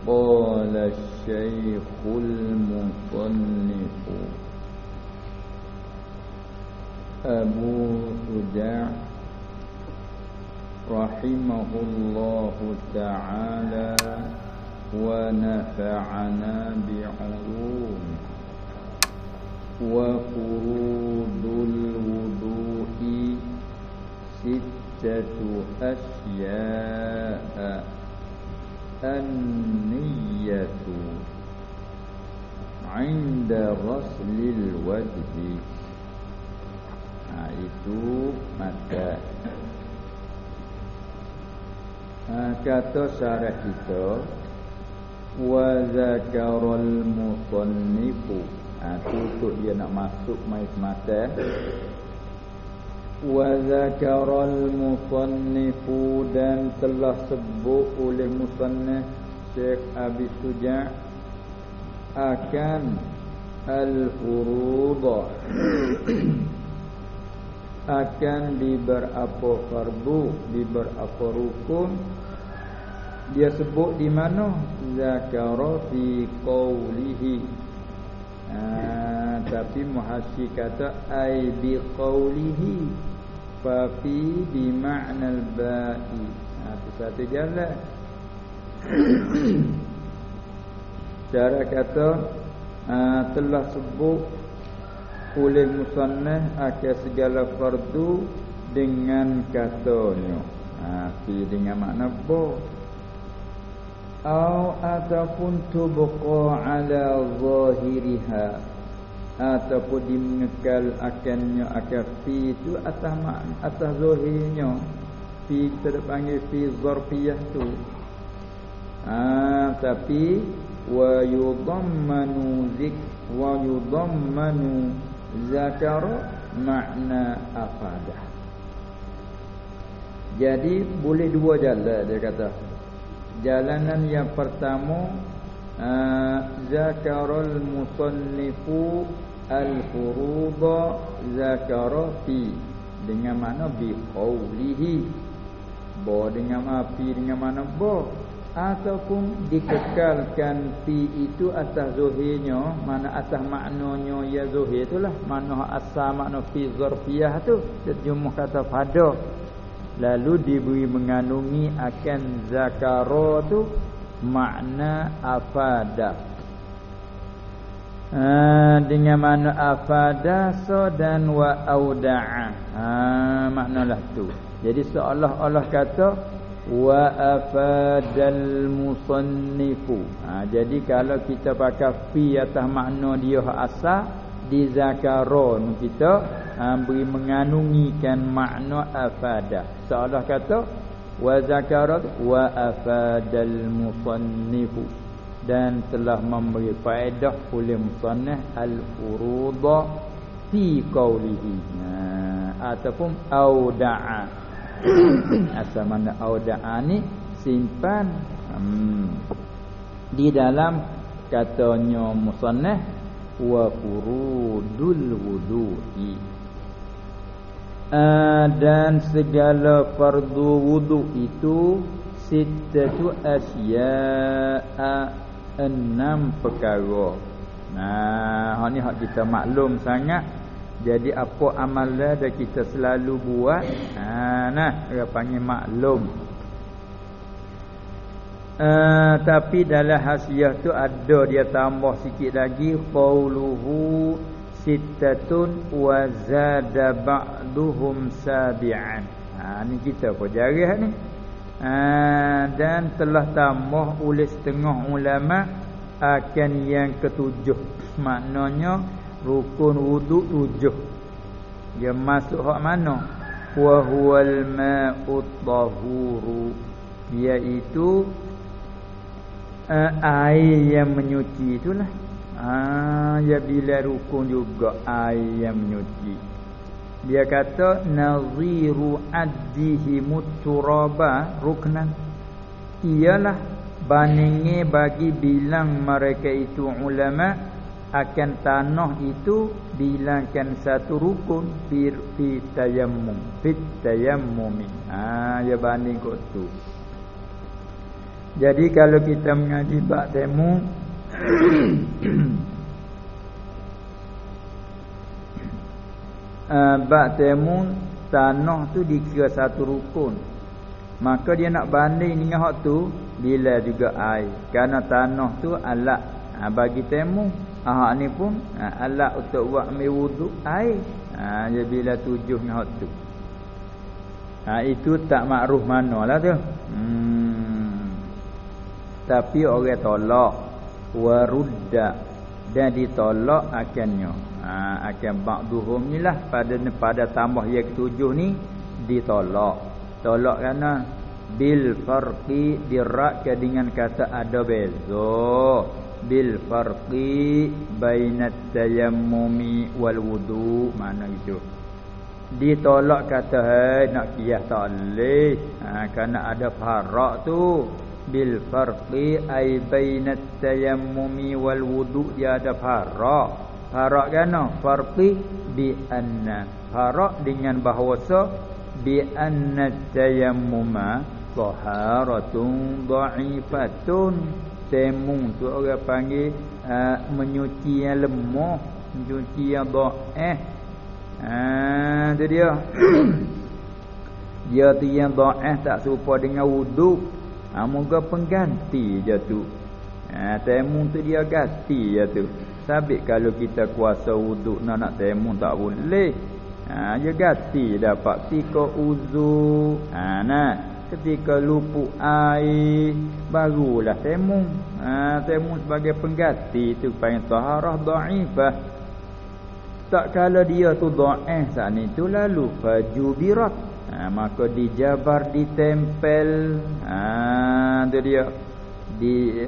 قال الشيخ المصنف أبو شجاع رحمه الله تعالى ونفعنا بعلوم وفروض الوضوء ستة أشياء النية عند غسل الوجه. Itu mata. Kata syarah kita wa zakaral musannifu. Tutup dia nak masuk mai mata. Wa zakaral musannifu, dan telah sebut oleh musannif Syekh Abi Suja' akan al-furuḍah, akan diberapa fardu, diberapa rukun. Dia sebut di mana? Zakara fi qawlihi. Tapi muhasyi kata ai bi qawlihi fa fi bi ma'na al-ba'i. Itu satu jalan. Cara kata telah sebut oleh musannaf akan segala fardu dengan katanya. Fi dengan makna ba. Ataupun tubqa ala zahiriha, ataupun dimengekal akannya akan fi itu atas zahirnya. Fi kita panggil fi zarfiyah tu. Tapi wa yudammanu zakara makna afadah. Jadi boleh dua jalan dia kata. Jalanan yang pertama, zakarul musannifu al-furuḍa zakara fi dengan makna bi qawlihi, ba dengan api dengan makna ba, ataupun dikekalkan fi itu atas zahirnya, mana atas maknanya ya zahir itulah makna asal makna fi zarfiyah tu terjemah kata pada, lalu diberi mengandungi akan zakara tu makna afada. Dengan makna afada so dan wa auda'a. Maknalah tu. Jadi seolah-olah kata wa afadal musannifu. Jadi kalau kita pakai fi atas makna dia asal, di zakara kita beri mengandungikan makna afada. Seolah kata wa zakarat wa afadal musannifu, dan telah memberi faedah oleh musannif al-furuḍa fi qawlihi, ataupun auda'a. Asal mana auda'a ni simpan di dalam katanya musannif wa furudul wudu'i, dan segala fardu wudu itu sittatu asya'a, 6 perkara. Hak ni hak kita maklum sangat. Jadi apa amalan dah kita selalu buat, dia panggil maklum. Tapi dalam hasiah tu ada dia tambah sikit lagi, qauluhu sittatun wa zada ba'duhum sabi'an. Ni kita pelajari ni. Dan telah tambah oleh setengah ulama akan yang ketujuh. Maknanya rukun wudu 7. Dia masuk hak mana? Wa huwal ma'ut tahuru, iaitu air yang menyuci itulah. Ya bila rukun juga air yang menyuci. Dia kata naziru addihi muturaba ruknan, ialah bandingnya bagi bilang mereka itu ulama akan tanah itu bilangkan satu rukun fi tayammum, fit tayammumi. Ya banding kot tu. Jadi kalau kita mengaji bab temu bab temu tanah tu dikira satu rukun. Maka dia nak banding dengan hak tu bila juga air. Kerana tanah tu alat bagi temu. Hak ni pun alat untuk buat ambil wuduk air. Dia bila tujuh dengan hak tu. Itu tak makruf manalah tu. Tapi orang tolak warudda dan ditolak akannya. Akan ba'duhum ni lah pada tambah yang ketujuh ni ditolak. Tolak kerana bil farqi dirakkan dengan kata ada beza. Bil farqi bainat tayammumi wal wudu. Mana itu? Ditolak kata nak kiyas tak boleh. Kerana ada farak tu. Bil farqi ay bainat tayammumi wal wudu, dia ada farak. Farak kerana farqi bi anna. Farak dengan bahawasa bi anna tayammuma taharatun dha'ifatun. Tayamum tu orang panggil menyuci yang lemah, menyuci yang dhaif. Tu dia. Dia tu yang dhaif tak serupa dengan wuduk. Moga pengganti je tu. Tayamum tu dia ganti je tu. Sabit kalau kita kuasa wuduk nak tayamum tak boleh. Dia ganti dapat ketika uzur. Ketika luput air barulah tayamum. Tayamum sebagai pengganti tu panggil taharah dhaifah. Tak kala dia tu dhaif saat ni tu lalu fajubirat. Maka dijabar, ditempel. Tu dia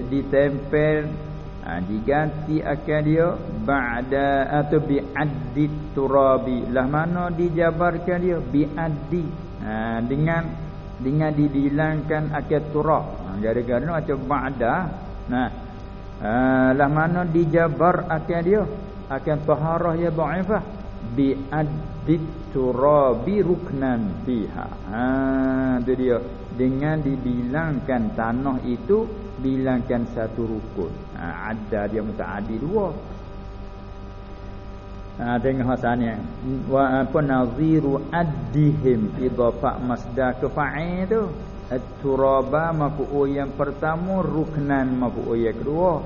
ditempel, diganti akan dia ba'da atau bi'addit turabi. Lah mana dijabarkan dia bi'addi, dengan dibilangkan akan turab. Gara-gara macam ba'da. Lah mana dijabar akan dia akan taharah ya dhaifah bi'addit turabi ruknan fiha. Tu dia, dengan dibilangkan tanah itu bilangkan satu rukun. Ada dia mutaaddi dua. Tengok hasannya wa apa naziru addihim idafah masdar ke fa'il tu. At-turaba maf'ul yang pertama, ruknan maf'ul yang kedua.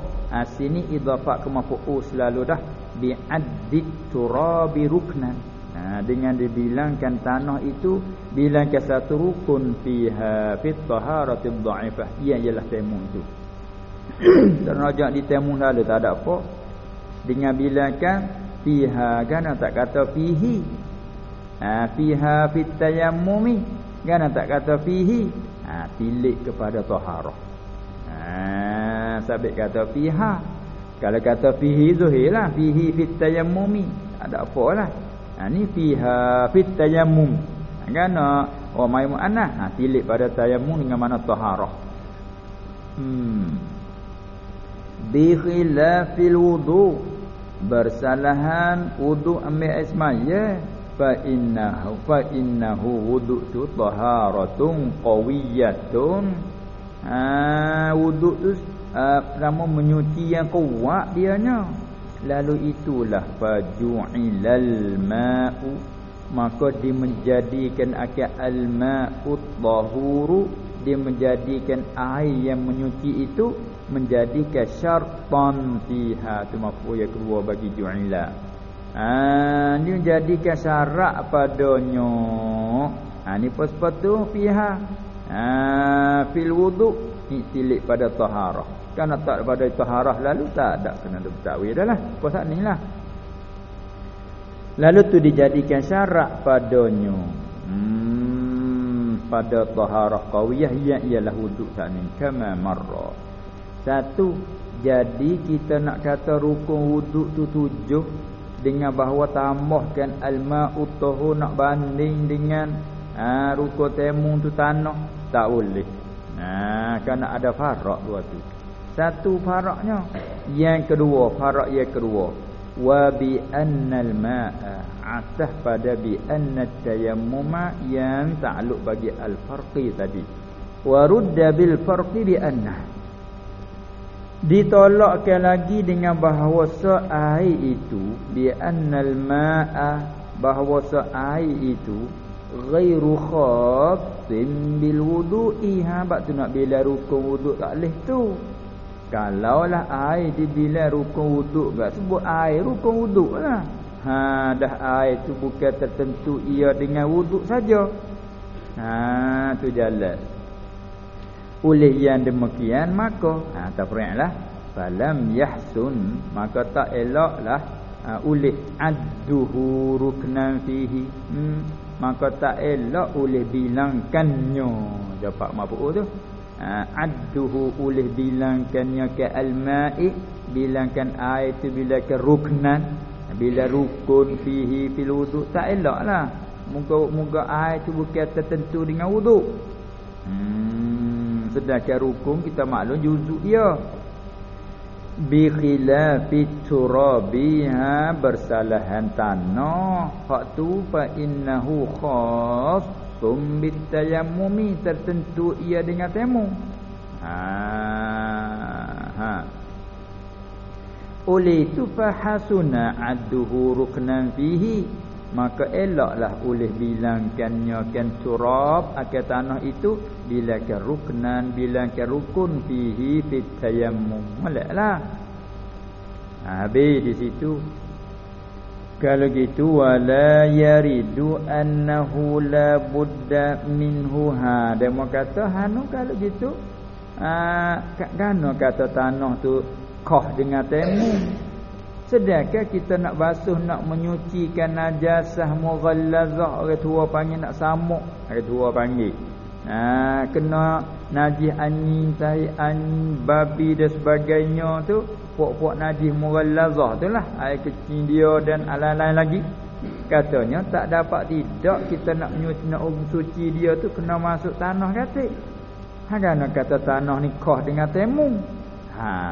Sini idafah ke maf'ul selalu dah bi'addit turabi ruknan. Dengan dibilangkan tanah itu bilangkan satu rukun fiha fit taharatil dhaifah. Ia ialah tayamum tu. Dan rajak di tayamum lalu tak ada apa. Dengan bilangkan fiha, kan tak kata fihi. Fiha fit tayammumi, kan tak kata fihi. Tilik kepada taharah. Sabit kata fiha. Kalau kata fihi zuhirlah, fihi fit tayammumi, ada apalah. Ni fiha fit tayammum. Kerana mai muannah, tilik pada tayammum dengan mana taharah. Bi khilafil wudu, bersalahan wudu ambil air semaya. Fa innahu wudu tu taharatun qawiyatun. Wudu tu nama menyuci yang kuat dianya. Lalu itulah faju'ilal ma'u, maka dimenjadikan akan al-ma'u tahuru, dimenjadikan air yang menyuci itu menjadikan syartan fiha. Tu maf'ul yang kedua bagi ju'ila. Dia menjadikan syarat padanya. Ni pas-patu fiha. Fil wudu, ni tilik pada taharah. Kerana tak pada taharah lalu tak ada kena bertakwil dah lah. Pasal ni lah. Lalu tu dijadikan syarat padanya. Pada taharah qawiyah ialah wuduk saat ni kama marra. Satu, jadi kita nak kata rukun wuduk tu 7 dengan bahawa tambahkan al-ma'u tahur nak banding dengan rukun tayamum tu tanah, tak boleh. Kerana ada farak dua tu. Satu faraknya. Yang kedua, farak yang kedua, wa bi annal ma'a, atah pada bi anna tayammuma yang ta'alluq bagi al-farqi tadi. Wa rudda bil farqi bi anna, ditolakkan lagi dengan bahawa air itu bi annal ma'a, bahawa air itu ghairu khatin bil wudu'i. Bab tu nak bila rukun wuduk tak leh tu. Kalaulah air dibilang rukun wuduk, gak sebut air rukun wuduk lah. Dah air tu bukan tertentu ia dengan wuduk saja. Tu jalan. Oleh yang demikian maka tafri'lah falam yahsun, maka tak eloklah oleh adduhu ruknan fihi, maka tak elok oleh bilangkannya. Dapat maf'ul tu. Adduhu oleh bilangkannya ke al-ma'i, bilangkan air tu bilangkan ruknan, bila rukun fihi fil wudu, tak eloklah. Moga air tu bukan tertentu dengan wudu. Sedangkan rukun kita maklum juzuk dia. Bi khilafi turabi, bersalahan tanah. Hak tu fa innahu khassum bit tayammumi, tertentu ia dengan tayamum. Oleh itu fa hasuna adduhu ruknan fihi, maka eloklah oleh bilangkannya kan turab akan tanah itu bilangkan ruknan, bilangkan rukun fihi fit tayammum. Moleklah. Habis di situ. Kalau gitu wala yaridu annahu la budda minhu. Dia mau kata kalau gitu kerana kata tanah tu qah dengan tayammum. Sedangkan kita nak basuh, nak menyucikan najasah mughallazah, orang tua panggil nak samuk, orang tua panggil. Kena najis anjing, tai anjing, babi dan sebagainya tu, puak-puak najis mughallazah tu lah, air kecil dia dan lain-lain lagi. Katanya tak dapat tidak kita nak menyuci, nak suci dia tu kena masuk tanah kata. Kerana kata tanah ni qah dengan tayammum.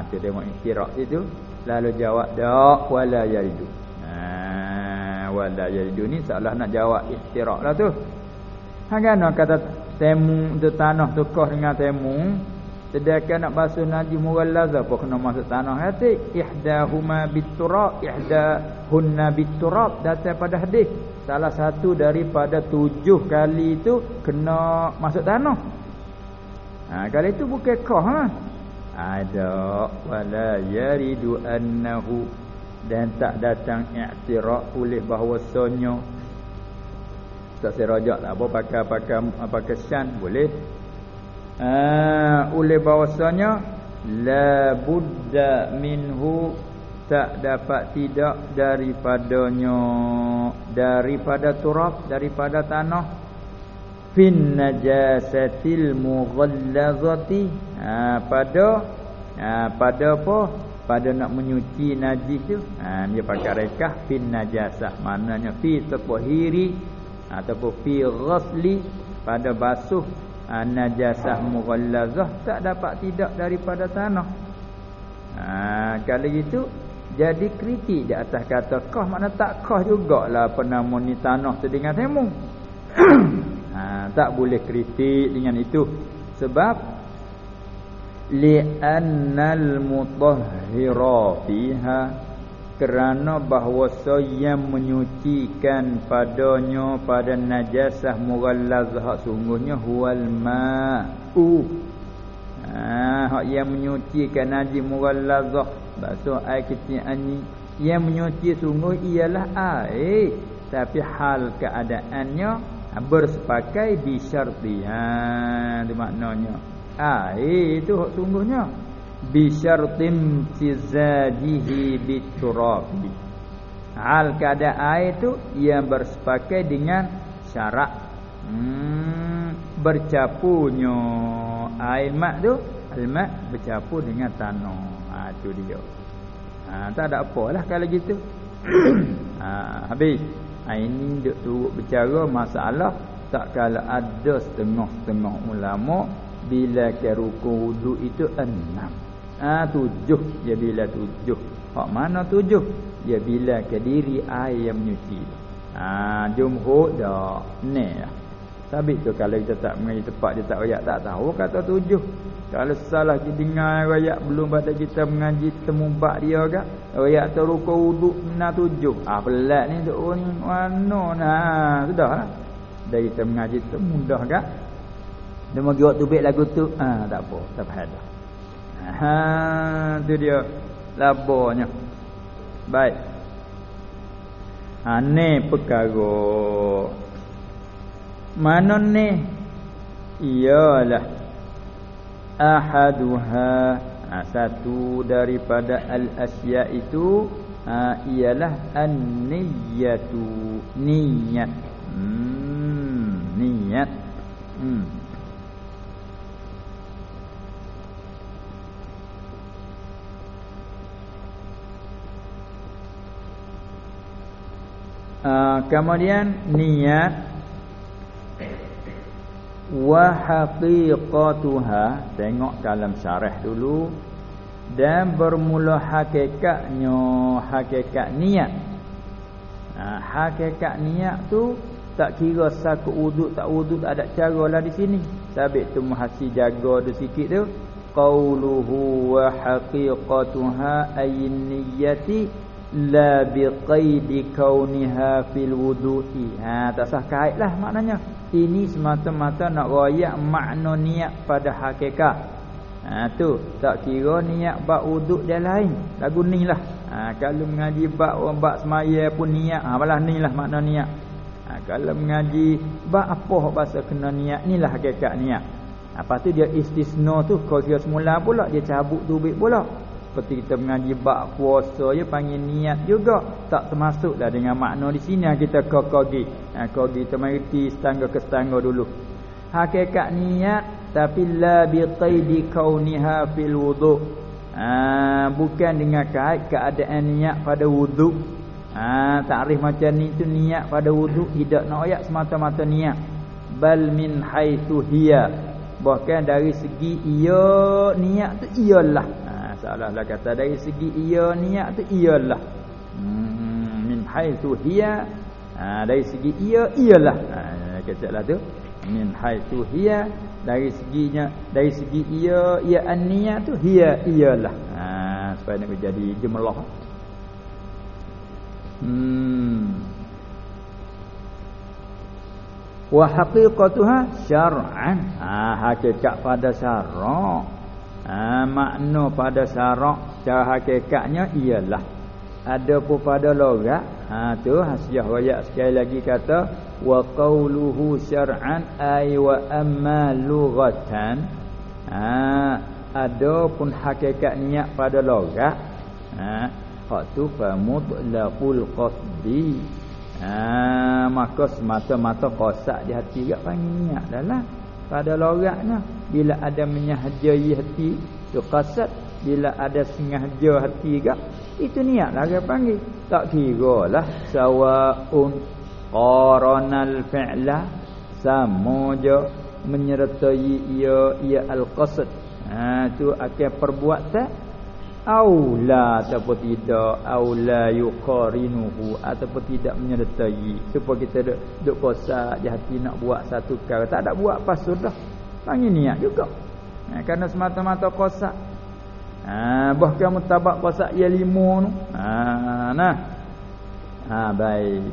Tu dia mau iktiraf itu. Lalu jawab dak wala yaridu. Wala yaridu ni salah nak jawab iktiraf lah tu. Kerana kata tayammum tu tanah tu qah dengan tayammum, sedangkan nak basuh najis mughallazah apa kena masuk tanah hati. Ihdahuma biturab, ihdahunna biturab, datang pada hadis salah satu daripada 7 kali itu kena masuk tanah. Kali itu bukan qah lah. Ada wala yaridu annahu, dan tak datang i'tiraf oleh bahawasanya. Tak saya rajak tak apa pakai syan boleh. Oleh bahawasanya la budda minhu, tak dapat tidak daripadanya, daripada turab, daripada tanah, fin najasatil mughallazati, pada apa, pada nak menyuci najis tu. Dia pakai rekah fin najasah, maknanya fi tatahiri ataupun fi ghasli, pada basuh najasah mughallazah, tak dapat tidak daripada tanah. Kalau gitu jadi kritik di atas kata qah, makna tak qah jugalah apa nama ni tanah tu dengan tayammum. Tak boleh kritik dengan itu, sebab li'annal mutahhira fiha, kerana bahawa yang menyucikan padanya pada najasah mughallazah sungguhnya huwal ma'u. Hak yang menyucikan najis mughallazah, basuh air kecil anjing, yang menyuci sungguh ialah air, tapi hal keadaannya bersepakai bi syarti. Itu maknanya air itu hak sungguhnya bi syartim tizajihi biturabi. Hal keadaan air itu yang bersepakai dengan syarat bercampurnya air mak tu, al-mak bercampur dengan tanah. Itu dia. Tak ada apalah kalau gitu. Habis. Ini duk turut bercara masalah tak kala ada setengah-setengah ulama bila ke rukun wudu itu 6. 7 dia bila 7. Hak mana 7? Dia bila ke diri air yang menyuci. Jumhur dak. Ni lah. Sabit tu kalau kita tak mengaji tepat dia tak royak tak tahu kata 7. Kalau salah kita dengar royak belum pada kita mengaji temu bab dia gak. Royak tu rukuk wuduk benar 7. Pelat ni tu ni mana nah sudahlah. Dari kita mengaji tu mudah gak. Dia mau buat tubik lagu tu tak apa, tak faham dah. Tu dia labornya. Baik. Ni perkara mana ni? Ialah ahaduha, satu daripada al-asya itu ialah an-niyyatu, niat. Niat. Kemudian niat wa haqiqatuha, tengok dalam syarah dulu, dan bermula hakikatnya, hakikat niat. Hakikat niat tu tak kira sakut wuduk tak wuduk, tak ada caralah di sini. Sabit tu muhasi jaga tu sikit tu, qauluhu wa haqiqatuha ayyin niyyati la biqaidi kauniha fil wudu'i. Tak sah kaitlah maknanya. Ini semata-mata nak royak makna niat pada hakikat. Tu tak kira niat bab wuduk dia lain. Lagu ni lah. Kalau mengaji bab semaya pun niat, malah ni lah makna niat. Kalau mengaji bab apa bahasa kena niat, inilah hakikat niat. Lepas tu dia istisna tu kau kira semula pula dia cabut tubik pula. Seperti kita mengaji bab puasa je panggil niat juga, tak termasuklah dengan makna di sini kita kogi. Kogi kita mengerti setangga ke setangga dulu. Hakikat niat tapi la bi qaidi kauniha fil wudu'. Bukan dengan kait keadaan niat pada wuduk. Takrif macam ni tu niat pada wuduk tidak nak ayat semata-mata niat. Bal min haitsu hiya, bahkan dari segi ia niat tu ialah. Salahlah kata dari segi ia niat tu ialah. Min haitsu hiya, dari segi ia ialah. Katalah tu min haitsu hiya, dari segi ia an-niat tu hiya ialah. Supaya nak jadi jumlah. Wa haqiqatuha syar'an, hakikat pada syarak. Makna pada syarak cara hakikatnya ialah ada pun pada logat. Tu hasiah wayak sekali lagi kata wa qauluhu syar'an ay wa amma lughatan. Ada pun hakikat niat pada logat. Hak tu fa mutlaqul qasdi. Maka semata-mata qasak di hati gak panggil niat dalam pada logatnya. Bila ada menyahjai hati tu qasad, bila ada sengaja hati gak itu niat lah dia panggil. Tak kiralah sawaun qaranal fi'la, sama je menyertai ia al-qasad. Tu akan perbuatan aula ataupun tidak, aula yuqarinuhu ataupun tidak menyertai. Supaya kita duk kosak je hati nak buat satu perkara, tak ada buat pas sudah panggil niat juga. Kerana semata-mata kosak. Bahkan mutabak kosak ia 5 tu. Baik.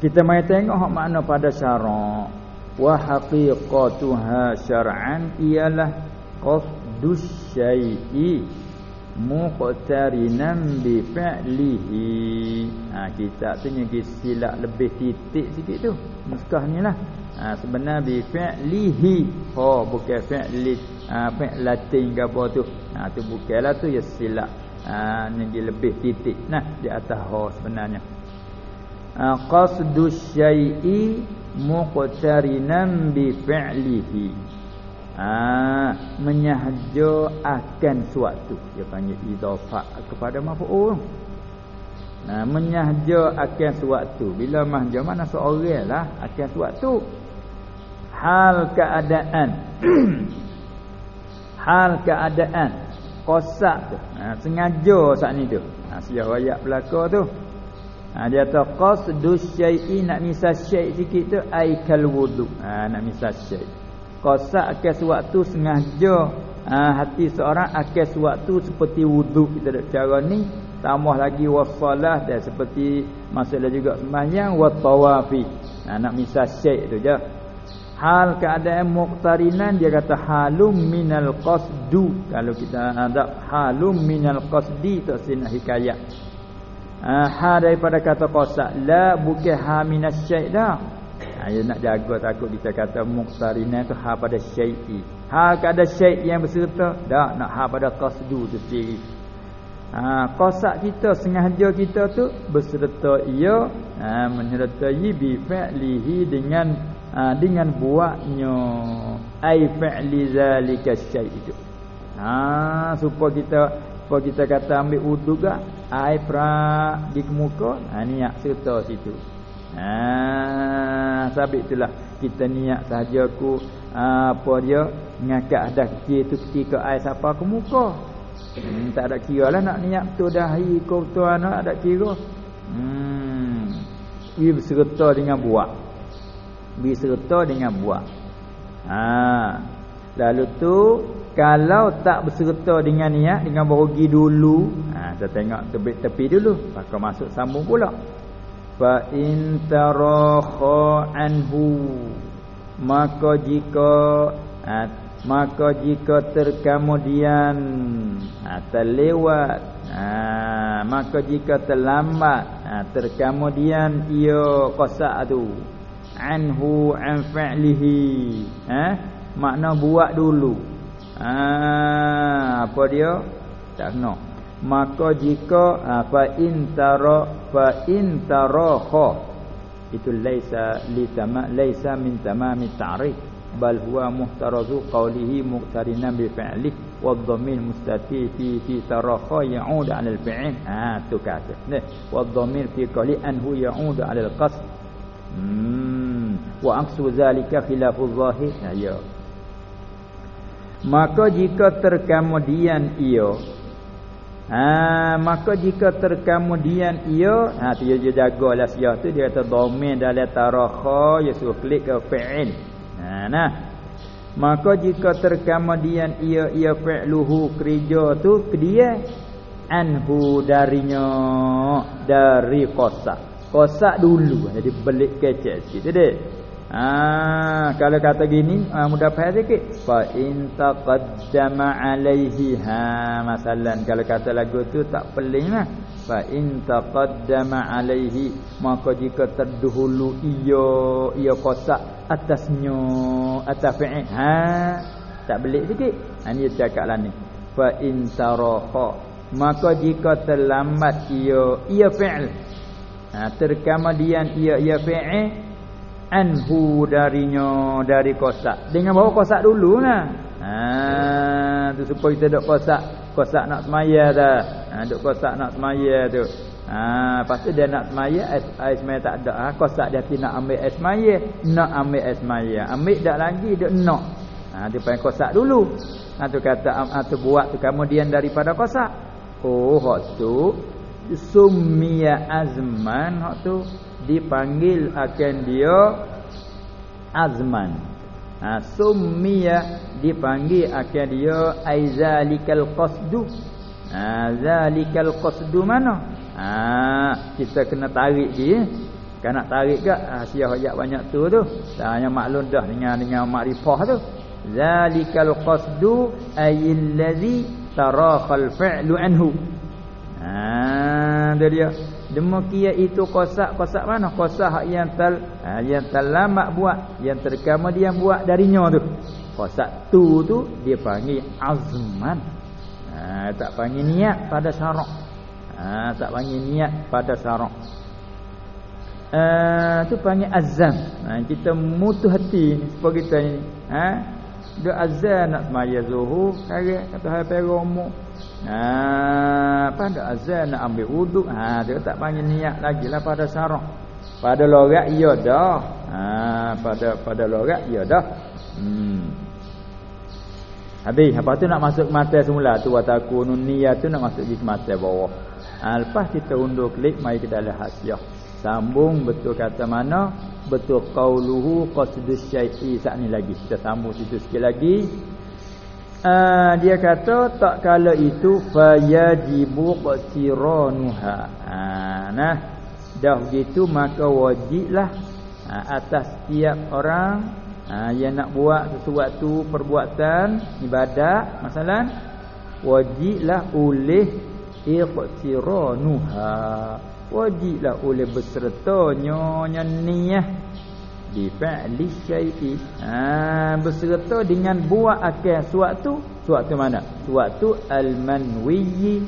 Kita mai tengok hak makna pada syarak. Wa haqiqatuha syar'an ialah qasdus syai'i muqtarinan bi fi'lihi. Kita tu nyegi silap lebih titik sikit tu. Muskah ni lah. Sebenarnya bi fi'lihi. Bukan fi'li fi'latin ke apa tu. Tu bukanlah tu ya silap. Nyegi lebih titik. Di atas sebenarnya. Qasdus syai'i muqtarinan bi fi'lihi. Menyahja akan suatu, dia panggil idafah kepada maf'ul. Menyahja akan suatu. Bila mahja mana seorang lah akan suatu. Hal keadaan. Hal keadaan kosak tu. Sengaja saat ni tu. Siap wayak belaka tu. Dia kata qasdu syai'i, nak misal syai' sikit tu ai kal wudu. Nak misal syai'. Qasak akan sewaktu sengaja hati seorang akan sewaktu seperti wudu. Kita ada cara ni, tambah lagi wassalah dan seperti maksudnya juga sembahyang wa tawafi. Nak misal syai' tu je. Hal keadaan muqtarinan dia kata halum minal qasdu. Kalau kita ada halum minal qasdi tu sini hikayat. Ha daripada kata qasak, la bukan ha minas syai' dah. Dia nak jaga takut kita kata muqtarinan tu ha pada syai'i. Ha keadaan syai' yang berserta dak, nak ha pada qasdu tu sendiri. Qasak kita sengaja kita tu berserta ia menyertai bi fa'lihi dengan buatnya ai fa'li zalika syai' itu. Supaya kita kata ambil wudu gak air perak di muka, niat serta situ. Sabit itulah kita niat sahaja ku apa dia ngangkat dah kecil tu ketika air siapa ke muka. Tak ada kira lah nak niat tu dahi kau tu anak ada kira. Ia berserta dengan buat. Berserta dengan buat. Lalu tu kalau tak berserta dengan niat, dengan berugi dulu, kita tengok tepi dulu, maka masuk sambung pula. Fa in tarakha anhu, maka jika terkemudian terlewat, maka jika terlambat, terkemudian ia qasak tu anhu an fa'lihi, makna buat dulu. Apa dia? Tak kena. Maka jika fa in tarakha itu laisa min tamami ta'rif, bal huwa muhtarazu qawlihi muqtarinan bi fi'lihi wa dhamir mustatir fi tarakha ya'ud 'ala al-fi'l. Tu kata. Wa dhamir fi qawli anhu ya'ud 'ala al-qasd. Wa aqsu zalika khilafu zahir. Ya. Maka jika terkemudian ia tu dia jagalah siah tu, dia kata dhamir dalam tarakha dia suruh klik ke fi'il. Maka jika terkemudian ia fi'luhu kerja tu kedia anhu darinya, dari qasak dulu, jadi belik kecek sikit dek. Kalau kata gini mudah faham sikit. Fa in taqaddama alaihi, masalan kalau kata lagu tu tak peling lah. Fa in taqaddama alaihi, maka jika terdahulu ia qasak atasnya, atas fi'il, tak belik sikit. Ni cakap lah ni. Fa in tarakha, maka jika terlambat ia fi'il, terkemudian ia fi'il anhu darinya, dari qasak, dengan bawa qasak dulu lah. Tu supaya kita duk qasak nak semaya dah. Duk qasak nak semaya tu. Lepas tu dia nak semaya, air semaya tak ada. Qasak dia nak ambil air semaya, nak ambil air semaya. Ambil dak lagi duk nak. Dia panggil qasak dulu. Tu kata tu buat tu kemudian daripada qasak. Hak tu summiya azman, hak tu dipanggil akan dia azman. Summiya dipanggil akan dia aizalikal qasdu. Zalikal qasdu mana? Kita kena tarik dia. Kan nak tarik gak siah ayat banyak tu hanya maklum dah dengan makrifah tu. Zalikal qasdu ayallazi tarakhal fi'lu anhu. Dia demikian itu qasak mana? Qasak yang terlambat buat, yang terkemudian buat darinya tu. Qasak tu dia panggil azman. Tak panggil niat pada syarak. Tak panggil niat pada syarak. Tu panggil azam. Kita mutu hati ni supaya kita ni dia azan nak semaya zuhur, kata hai peromo. Pada azan nak ambil wuduk, dia tak panggil niat lagi lah pada syarak. Pada logat ya dah. Pada logat ya dah. Habis apa tu nak masuk mata semula tu watakunun niyyah tu nak masuk di mata bawah. Lepas kita undur klik mai ke dalam hasiah. Sambung betul kata mana? Betul qauluhu qasdus syai'i. Sat ni lagi kita sambung situ sikit lagi. Dia kata tak kala itu fayajibu qasiranuha. Nah, dah begitu maka wajiblah atas setiap orang yang nak buat sesuatu perbuatan ibadat masalan wajiblah oleh iqtiranuha, wajiblah oleh bersertanya niyyah di fa'li syai'i, berserta dengan buat akal suatu mana? Suatu al-manwi.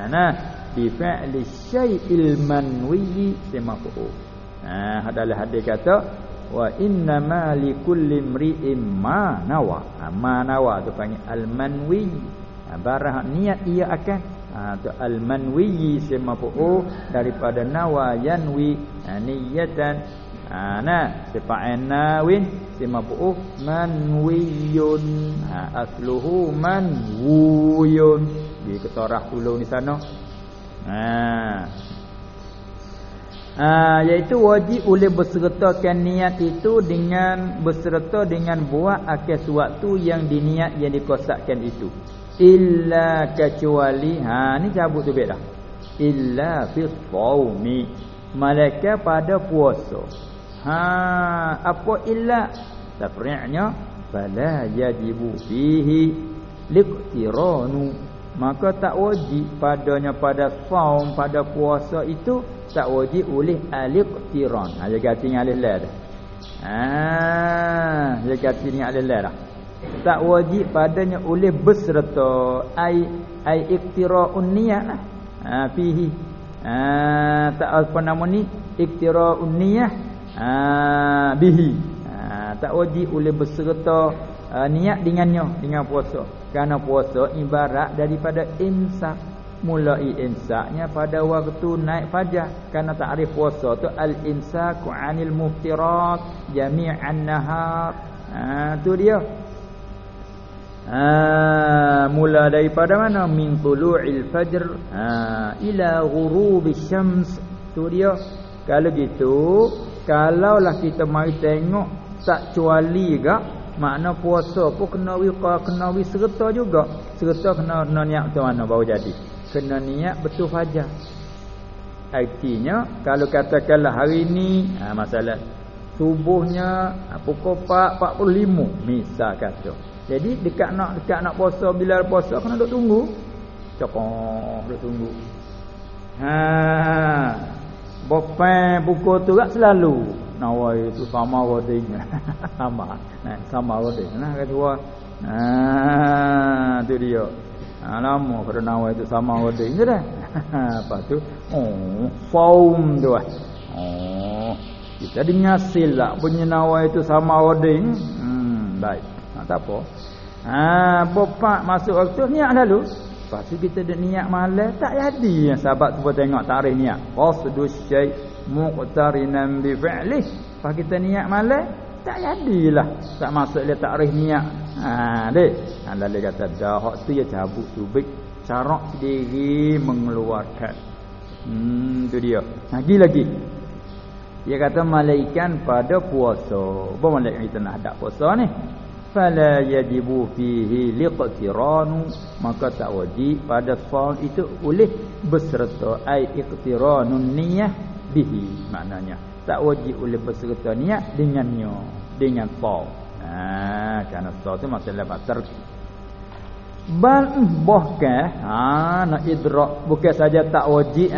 Nah, di fa'li syai'il manwi semaf'ul. Adalah hadis kata wa inna ma likulli imri'in ma nawa. Ma nawa tu panggil al-manwi. Barang niat ia akan tu al-manwi semaf'ul daripada nawa yanwi niyatan. Nah, sifa'an nawin semaf'ul manwiyun. Asluhu manwuyun. Di ketarah tolong di sana. Iaitu wajib oleh bersertakan niat itu dengan berserta dengan buat akal suatu yang diniat yang dikosakkan itu. Illa kecuali ni cabut tu baik dah. Illa fi shaumi, malaikat pada puasa. Apa illa? Tafri'nya fala yajibu fihi liqtiranu, maka tak wajib padanya pada saum pada puasa itu tak wajib oleh al-iqtiran. Dia ganti dengan alif lam dah. Dia ganti dengan alif lam dah. Tak wajib padanya oleh berserta ai iqtira'un niyyah lah. Fihi. Tak apa nama ni iqtira'un niyyah bihi. Tak wajib oleh berserta niat dengannya dengan puasa. Kerana puasa ibarat daripada imsak. Mulai imsaknya pada waktu naik fajar. Kerana takrif puasa tu al-imsaku 'anil muftirat jami'an nahar. Tu dia. Mula daripada mana? Min tulu'il fajr ila ghurubi syams. Tu dia. Kalau gitu, kalaulah kita mari tengok tak cuali gak, makna puasa pun kena serta juga. Serta kena niat macam mana baru jadi. Kena niat betul fajar. Artinya kalau katakanlah hari ni masalah subuhnya pukul 4:45 misal kata. Jadi dekat nak puasa, bila puasa kena duk tunggu. Cokong duk tunggu. Bopan pukul tu tak selalu. Nawai itu sama wading. sama wading. Nah kedua. Tu dia. Lama pada nawai itu sama wading je dah. Apa tu? Saum tu. Kita dinyasil lah punya nawai itu sama wading. Baik. Tak apa. Bopak masuk waktu niat lalu. Lepas tu kita dah niat malam tak jadi. Sahabat tu tengok tarikh niat. Qasdus syai' muqtarinan bi fi'lih. Lepas kita niat malam tak jadilah. Tak masuk dia tarikh niat. Dek. Lalu kata dah hak tu ya cabut subik. Carak sendiri mengeluarkan. Tu dia. Lagi. Dia kata malaikat pada puasa. Apa malaikat kita nak hadap puasa ni? Fala yajibu fihi liqtiranu, maka tak wajib pada saum itu oleh berserta ai iqtiranun niyyah bihi, maknanya tak wajib oleh berserta niat dengannya, dengan saum. Kerana saum tu masalah batar. Bal bahkan nak idrak bukan saja tak wajib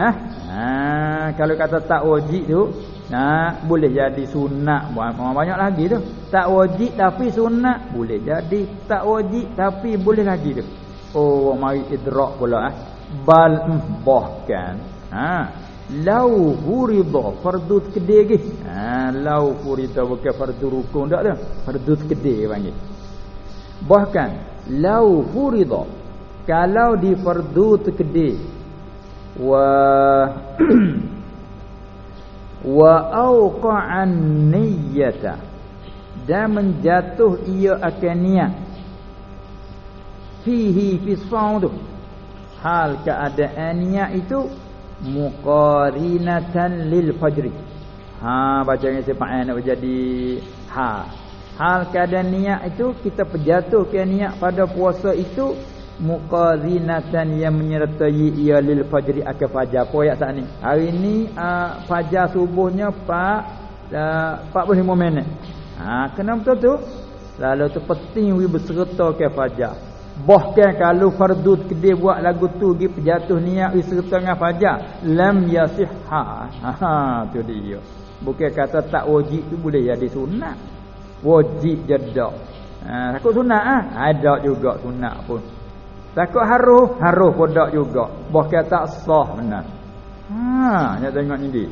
kalau kata tak wajib tu boleh jadi sunat. Banyak lagi tu. Tak wajib tapi sunat boleh jadi. Tak wajib tapi boleh lagi tu. Mari idrak pula bal bahkan lau furida fardu kedai ke. Lau furida bukan fardu rukun dak tu. Fardu kedai panggil. Bahkan lau furida kalau di fardu kedai wa auqa'an niyyata dan menjatuh ia akan niat fihi fi shaum tu. Hal keadaan niat itu muqarinatan lil fajri. Bacanya sepakai nak jadi hal keadaan niat itu kita berjatuhkan niat pada puasa itu muqarinatan yang menyertai ia lil fajri akan fajar. Apa ayat saat ni? Hari ni fajar subuhnya 45 minit. Kena betul tu. Lalu tu penting we berserta ke fajar. Bahkan kalau fardu kedai buat lagu tu pergi berjatuh niat we serta dengan fajar, lam yasihha. Tu dia. Bukan kata tak wajib tu boleh jadi sunat. Wajib je dak. Takut sunat ada juga sunat pun. Takut haruh pun dak juga. Bahkan tak sah benar. Nak tengok ni dia.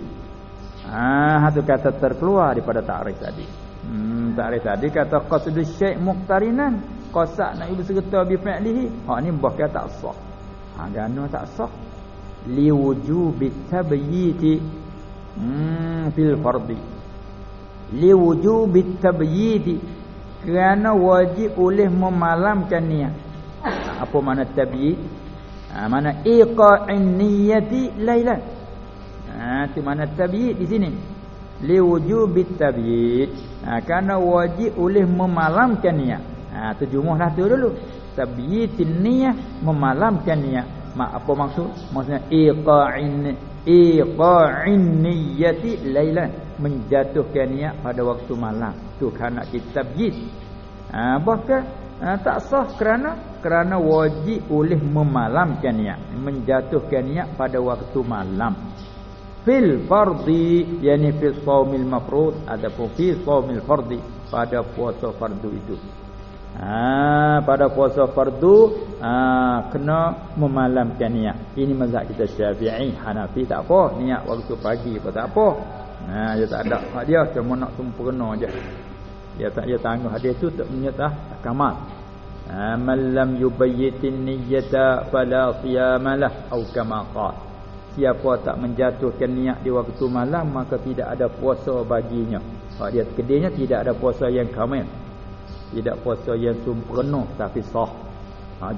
Satu kata terkeluar daripada takrif tadi. Takrif tadi kata qasdu syai' muqtarinan. Qasad nak ibu serta bi fi'lihi. Ni bahkan tak sah. Gano tak sah. Li wujubi tabyiti fil fardi. Li wujubi tabyiti, kerana wajib oleh memalamkan niat. Apa makna tabyit? Mana iqa'in niyyati lailan. Itu makna tabyit di sini. Li wujubi tabyit, kerana wajib oleh memalamkan niat. Terjemahlah tu dulu. Tabyitin niyyah, memalamkan niat. Apa maksud? Maksudnya iqa'in niyyati lailan, menjatuhkan niat pada waktu malam. Tu kerana kita tabyit. Bahkan tak sah kerana wajib oleh memalamkan niat, menjatuhkan niat pada waktu malam. Fil fardi, yani fil shaumil mafrud, ataupun fil shaumil fardi, pada puasa fardu itu. Pada puasa fardu kena memalamkan niat. Ini mazhab kita Syafi'i. Hanafi tak apa, niat waktu pagi pun tak apa. Dia tak ada hak dia, cuma nak sempurna je. Dia tangguh hadis tu tak menyata kamal. Man lam yubayyitin niyyata fala siyamalah atau kama qala. Siapa tak menjatuhkan niat di waktu malam, maka tidak ada puasa baginya. Hak dia kedainya tidak ada puasa yang kamil. Tidak puasa yang sempurna tapi sah.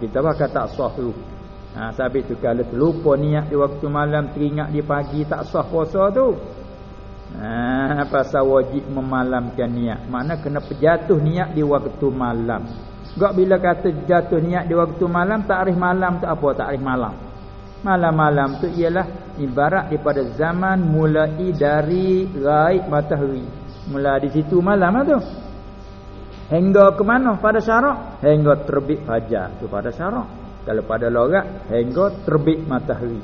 Kita bakal tak sah tu. Sabit tu kalau terlupa niat di waktu malam, teringat di pagi, tak sah puasa tu. Pasal wajib memalamkan niat. Makna kena berjatuh niat di waktu malam. Gak bila kata jatuh niat di waktu malam, takrif malam tu apa takrif malam? Malam-malam tu ialah ibarat daripada zaman mulai dari raib matahari. Mula di situ malam lah tu. Hingga ke mana? Pada syarak hingga terbit fajar tu pada syarak. Kalau pada logat hingga terbit matahari.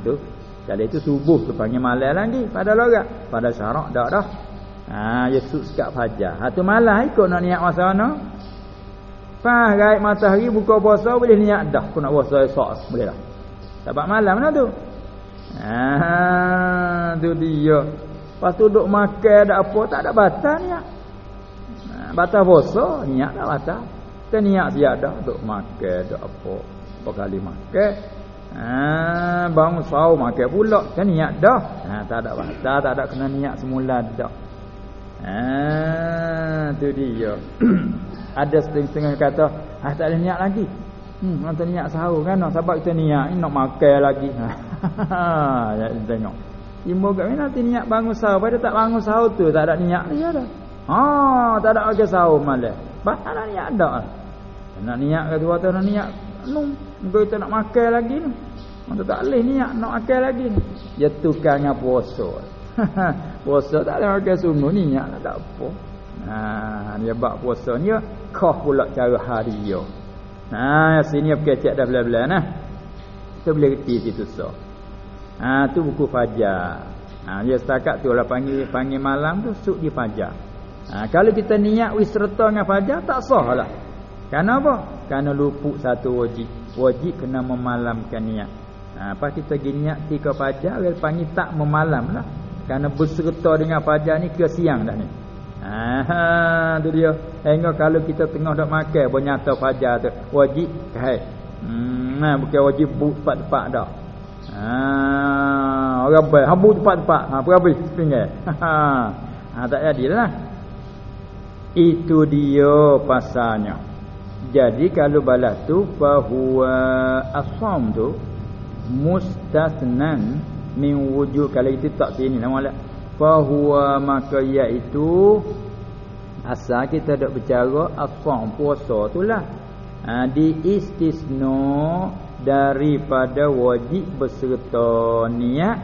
Tu. Kalau itu subuh tu panggil malam lagi pada logat. Pada syarak dah. Yesuk sekat fajar. Tu malam ikut nak niat masa mana? Raib matahari buka puasa boleh niat dah. Aku nak puasa esok boleh dah. Sebab malam lah tu. Tu dia. Lepas tu duduk makan ada apa tak ada batal niat. Batal puasa, niat dah batal. Kita niat siap dah, duk makan, duk apa kali makan. Bangun sahur makan pula, kita niat dah. Tak ada batal, tak ada kena niat semula dah. Tu dia. Ada setengah-setengah kata, tak boleh niat lagi. Kita niat sahur kan, sebab kita niat nak makan lagi. Ya tengok. Timbul kat mana nanti niat bangun sahur, pada tak bangun sahur tu tak ada niat dia dah. Tak ada lagi sahur malam. Batal lah niat dak. Nak niat ke tu nak niat kita nak makan lagi ni. Kita tak boleh niat nak makan lagi ni. Dia tukar dengan puasa. Puasa tak ada makan sungai niat tak apa. Dia bab puasa ni kah pula cara hari dia. Sini berkecek dah belah-belah nah. Kita boleh reti situ so. Tu buku fajar. Dia setakat tu lah panggil malam tu suk di fajar. Kalau kita niat serta dengan fajar tak sah lah. Kerana apa? Kerana luput satu wajib. Wajib kena memalamkan niat. Apa kita pergi niat ke fajar, dia panggil tak memalam lah. Kerana berserta dengan fajar ni ke siang dah ni. Tu dia. Hingga kalau kita tengah dak makan bernyata fajar tu wajib bukan wajib tepat-tepat dak. Orang baik habis tepat-tepat. Berapa sepinggir. Tak jadilah. Itu dia pasalnya. Jadi kalau balas tu fahuwa as-shaum tu mustasnan min wujud. Kalau itu tak sini nama lah. Fahuwa maka iaitu asal kita dak bercara as-shaum puasa itulah. Diistisna daripada wajib berserta niat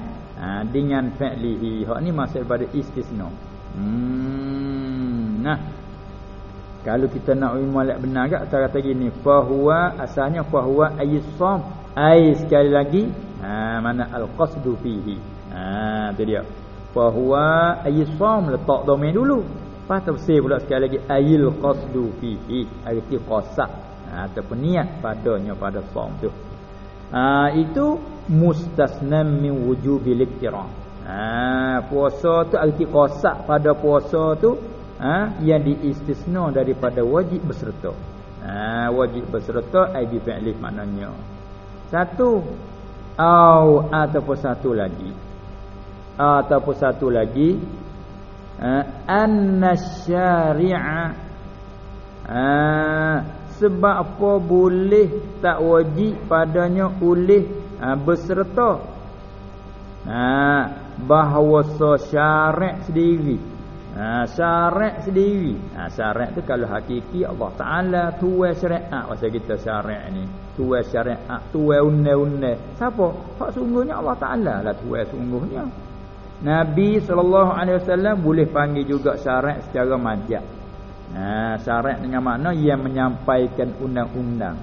dengan fi'lihi. Hak ni maksud pada istisna. Nah, kalau kita nak mualaf benar gak kata gini, fahuwa asalnya fahuwa ayyusam, ai sekali lagi mana al-qasdu fihi. Tu dia. Fahuwa ayyusam, letak domain dulu. Lepas tafsir pula sekali lagi ayil qasdu fihi, arti qasad ataupun niat padanya pada som tu. Itu mustasnam min wujubil iqtiran. Puasa tu arti qasad pada puasa tu yang diistisna daripada wajib berserta. Wajib berserta ai bi fi'li maknanya. Satu ataupun satu lagi anna syari'a sebab apa boleh tak wajib padanya oleh berserta bahawa syarat sendiri. Syarat sendiri. Syarat tu kalau hakiki Allah Ta'ala tuai syariat. Masa kita syarat ni tuai syariat, tuai undang-undang. Siapa? Hak sungguhnya Allah Ta'ala lah tuai sungguhnya. Nabi SAW boleh panggil juga syarat secara majaz. Syarat dengan makna yang menyampaikan undang-undang.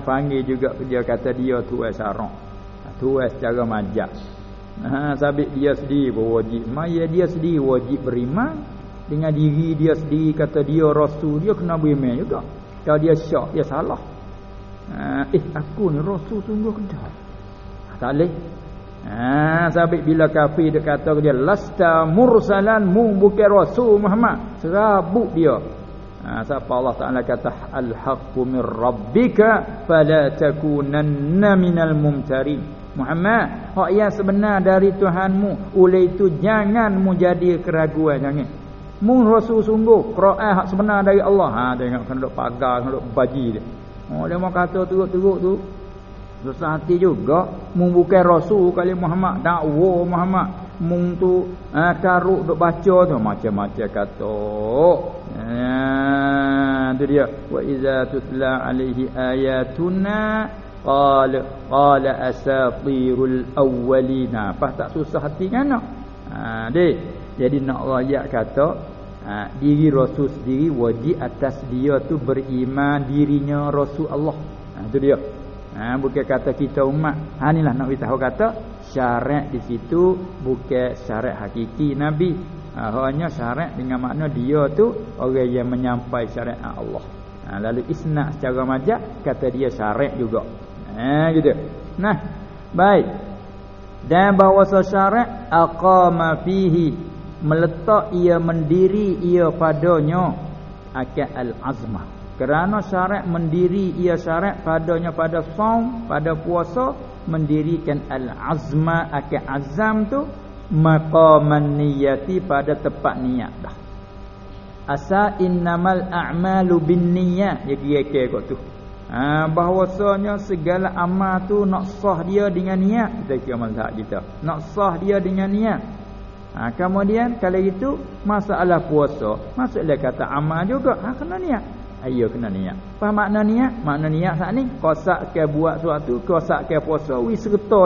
Panggil juga dia kata dia tuai syarat, tuai secara majaz. Sabit dia sendiri berwajib. Maya dia sendiri wajib beriman dengan diri dia sendiri, kata dia rasul, dia kena beriman juga. Kalau dia syak, dia salah. Aku ni rasul sungguh ke tak? Tak boleh. Sabit bila kafir dia kata dia lasta mursalan, mu bukan rasul Muhammad, serabut dia. Siapa Allah Ta'ala kata al-haqqu min rabbika fala takunanna minal mumtarin. Muhammad, hak yang sebenar dari Tuhanmu, oleh itu jangan mu jadi keraguan, jangan. Mu rasul sungguh, Quran hak sebenar dari Allah. Tengok kena duk pagar, kena duk baji dia. Dia mau kata teruk-teruk tu. Susah hati juga. Mu bukan rasul kali Muhammad, dakwa Muhammad. Mu tu karuk duk baca tu macam-macam kata. Tu dia. Wa iza tutla alaihi ayatuna qala asatirul awwalina. Apa tak susah hati kan? Jadi nak rakyat kata diri rasul sendiri wajib atas dia tu beriman dirinya rasul Allah. Itu dia. Bukan kata kita umat. Inilah nak beritahu kata syarat di situ bukan syarat hakiki Nabi. Hanya syarat dengan makna dia tu orang yang menyampai syariat Allah. Lalu isnad secara majaz kata dia syarat juga. Gitu. Nah, baik. Dan bahawa syarat aqama fihi, meletak ia, mendiri ia padanya akan al-azmah. Kerana syarat mendiri ia syarat padanya pada saum, pada puasa, mendirikan al-azma akan azam tu maqaman niyati, pada tempat niat dah. Asa innamal a'malu binniyat, dia kira-kira kot tu. Bahawasanya segala amal tu nak sah dia dengan niat. Kita kira mazhab kita, nak sah dia dengan niat. Kemudian kalau itu masalah puasa, masalah kata amal juga kena niat. Ayo kena niat. Apa makna niat? Makna niat saat ni qasak ke buat sesuatu, qasak ke puasa wi serta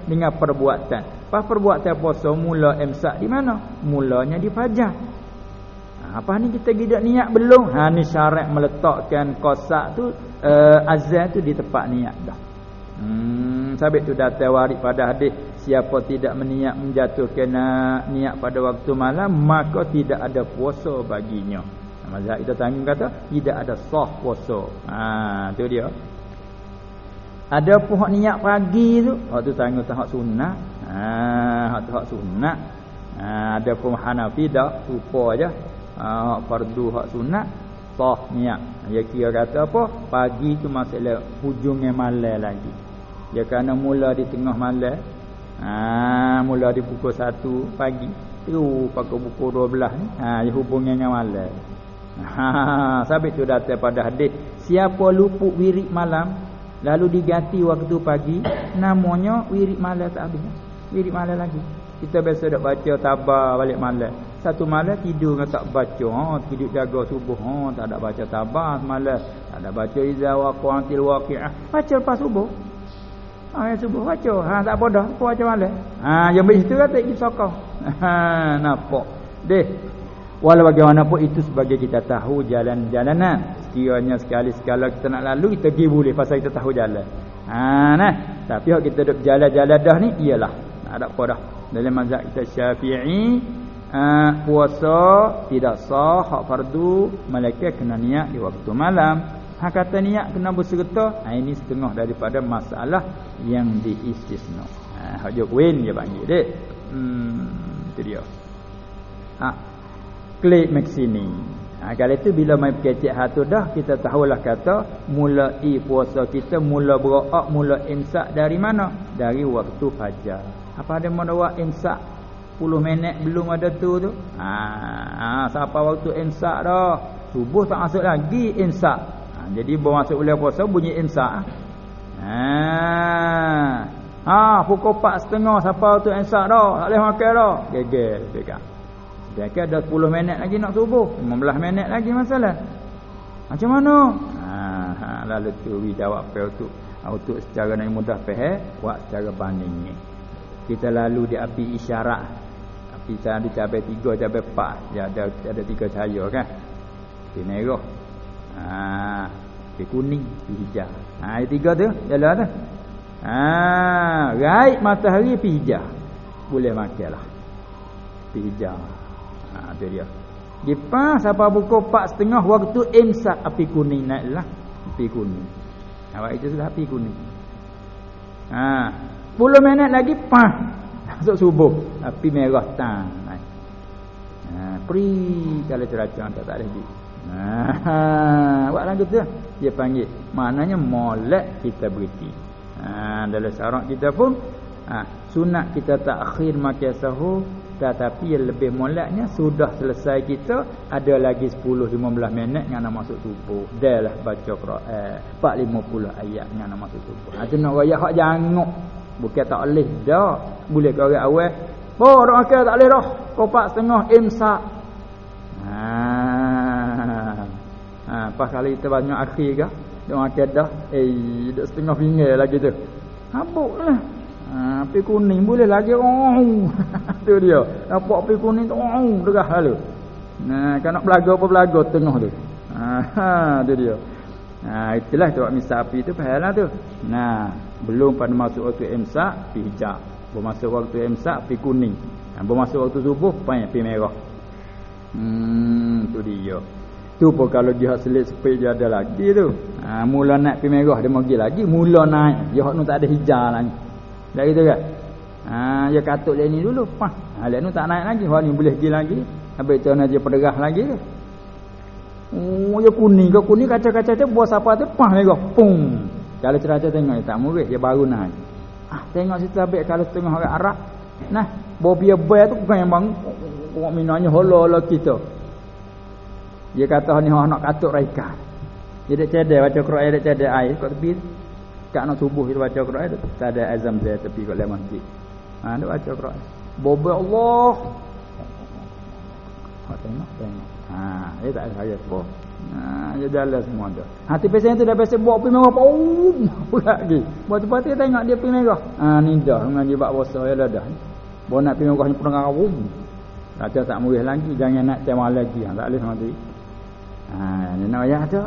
dengan perbuatan. Apa perbuatan puasa mula imsak di mana? Mulanya di fajar. Apa ni kita tidak niat belum? Ni syarat meletakkan qasak tu azan tu di tempat niat dah. Sabit tu datang warid pada hadis, siapa tidak meniat menjatuhkan niat pada waktu malam, maka tidak ada puasa baginya. Mazhab kita tanggung kata tidak ada sah puasa. Tu dia. Ada pun hak niat pagi tu, hak tu tanggung hak sunat. Hak tu hak sunat. Ada pun Hanafi dah rupa aja. Hak fardu hak sunat sah niat. Dia kira kata apa? Pagi tu masalah hujungnya malam lagi. Dia kerana mula di tengah malam. Mula di pukul 1 pagi. Terus pukul 12 ni. Dia hubungnya dengan malam. Sabit tu datang pada hadis, siapa luput wirid malam lalu diganti waktu pagi, namanya wirid malam tak habis. Wirid malam lagi. Kita biasa dak baca tabah balik malam. Satu malam tidur dengan tak baca, tidur jaga subuh, tak ada baca tabah semalam, tak ada baca iza waqa'atil waqi'ah. Baca lepas subuh. Yang subuh baca, tak apa dah, baca malam. Yang begitu kata isaqah. Nampak. Deh. Walau bagaimanapun itu sebagai kita tahu jalan-jalanan. Sekiranya sekali-sekala kita nak lalu, kita pergi boleh pasal kita tahu jalan. Tapi kalau kita duduk jalan-jalan dah ni, iyalah. Tak ada apa dah. Dalam mazhab kita Syafi'i, puasa tidak sah, hak fardu, malaikat kena niat di waktu malam. Hak kata niat kena berserta, ini setengah daripada masalah yang diistisna. Hak Jokwin dia panggil dek. Itu dia. Klik mek sini. Kalau itu bila mai kecek hatu dah, kita tahulah kata mulai puasa kita mula berak, mula imsak dari mana? Dari waktu fajar. Apa ada mana imsak 10 minit belum ada tu. Siapa waktu imsak dah? Subuh tak masuk lagi imsak. Jadi baru masuk bulan puasa bunyi imsak. Pukul 4:30 siapa waktu imsak dah? Tak boleh makan dah. Gegel pegang. Dia ada 10 minit lagi nak subuh, 15 minit lagi masalah. Macam mana? Lalu tu jawab untuk secara nak mudah faham, buat secara banding. Kita lalu di api isyarat. Api sana di cabai 3, cabai 4. Dia ada 3 cahaya kan. Api merah. Api kuning, api hijau. Yang 3 tu jalan tu. Right matahari api hijau. Boleh makanlah. Api hijau. Itu dia. Lepas apa pukul 4:30 waktu imsak api kuning naiklah. Api kuning. Awak itu sudah api kuning. 10 minit lagi masuk subuh. Api merah tang. Pri kalau ceracang tak ada lagi. Buat lagu tu dia panggil. Maknanya molek kita berhenti. Dalam syarat kita pun sunat kita takhir makan sahur. Tetapi yang lebih moleknya sudah selesai kita ada lagi 10-15 minit yang nak masuk subuh. Dah lah baca Quran 450 ayat yang nak masuk subuh. Itu nak raya hak janguk. Bukan tak boleh dah. Boleh ke orang awal. Dah makan tak boleh dah. Kau 4:30 imsak. Pas kali kita banyak akhir ke, dah makan dah. Dah setengah pinggir lagi tu. Habuk lah. Api kuning boleh lagi. Tu dia. Nampak api kuning tu derah lalu. Kan nak belaga apa belaga tengah tu. Tu dia. Itulah tu misal api tu fahamlah tu. Belum pada masuk waktu imsak api hijau. Belum masuk waktu imsak api kuning. Belum masuk waktu subuh api merah. Tu dia. Tu pun kalau dia selit sepit dia ada lagi tu. Mula naik api merah dia pergi lagi, mula naik. Dia hak nu tak ada hijau lagi. Dah gitu kan? Dia katuk dia ni dulu. Dia ni tak naik lagi. Hak ni boleh pergi lagi. Habis tu dia perderah lagi tu. Dia kuning ke kuning kaca-kaca tu buah siapa tu merah. Pum. Kalau cerita tengok dia tak murid, dia baru naik. Tengok situ habis kalau setengah orang Arab. Bobia bay tu bukan yang bang orang minanya hola kita. Dia kata ni nak katuk raikan. Dia dak cedek baca Quran, dia cedek air kat tepi. Kak nak subuh dia baca Quran, tak ada azam dia tepi kat dalam masjid. Dia baca Quran. Bobia Allah. Tengok. Dia tak ada saya sebab. Dia jalan semua tu. Hati pasal tu dah biasa buat api merah. Pula lagi. Buat tempat tu tengok dia api merah. Ni dah dengan dia buat puasa ya dah. Bawa nak api merah ni pernah rawum. Kata tak murih lagi, jangan nak tema lagi. Tak boleh sama tu. Ni nak ayat tu.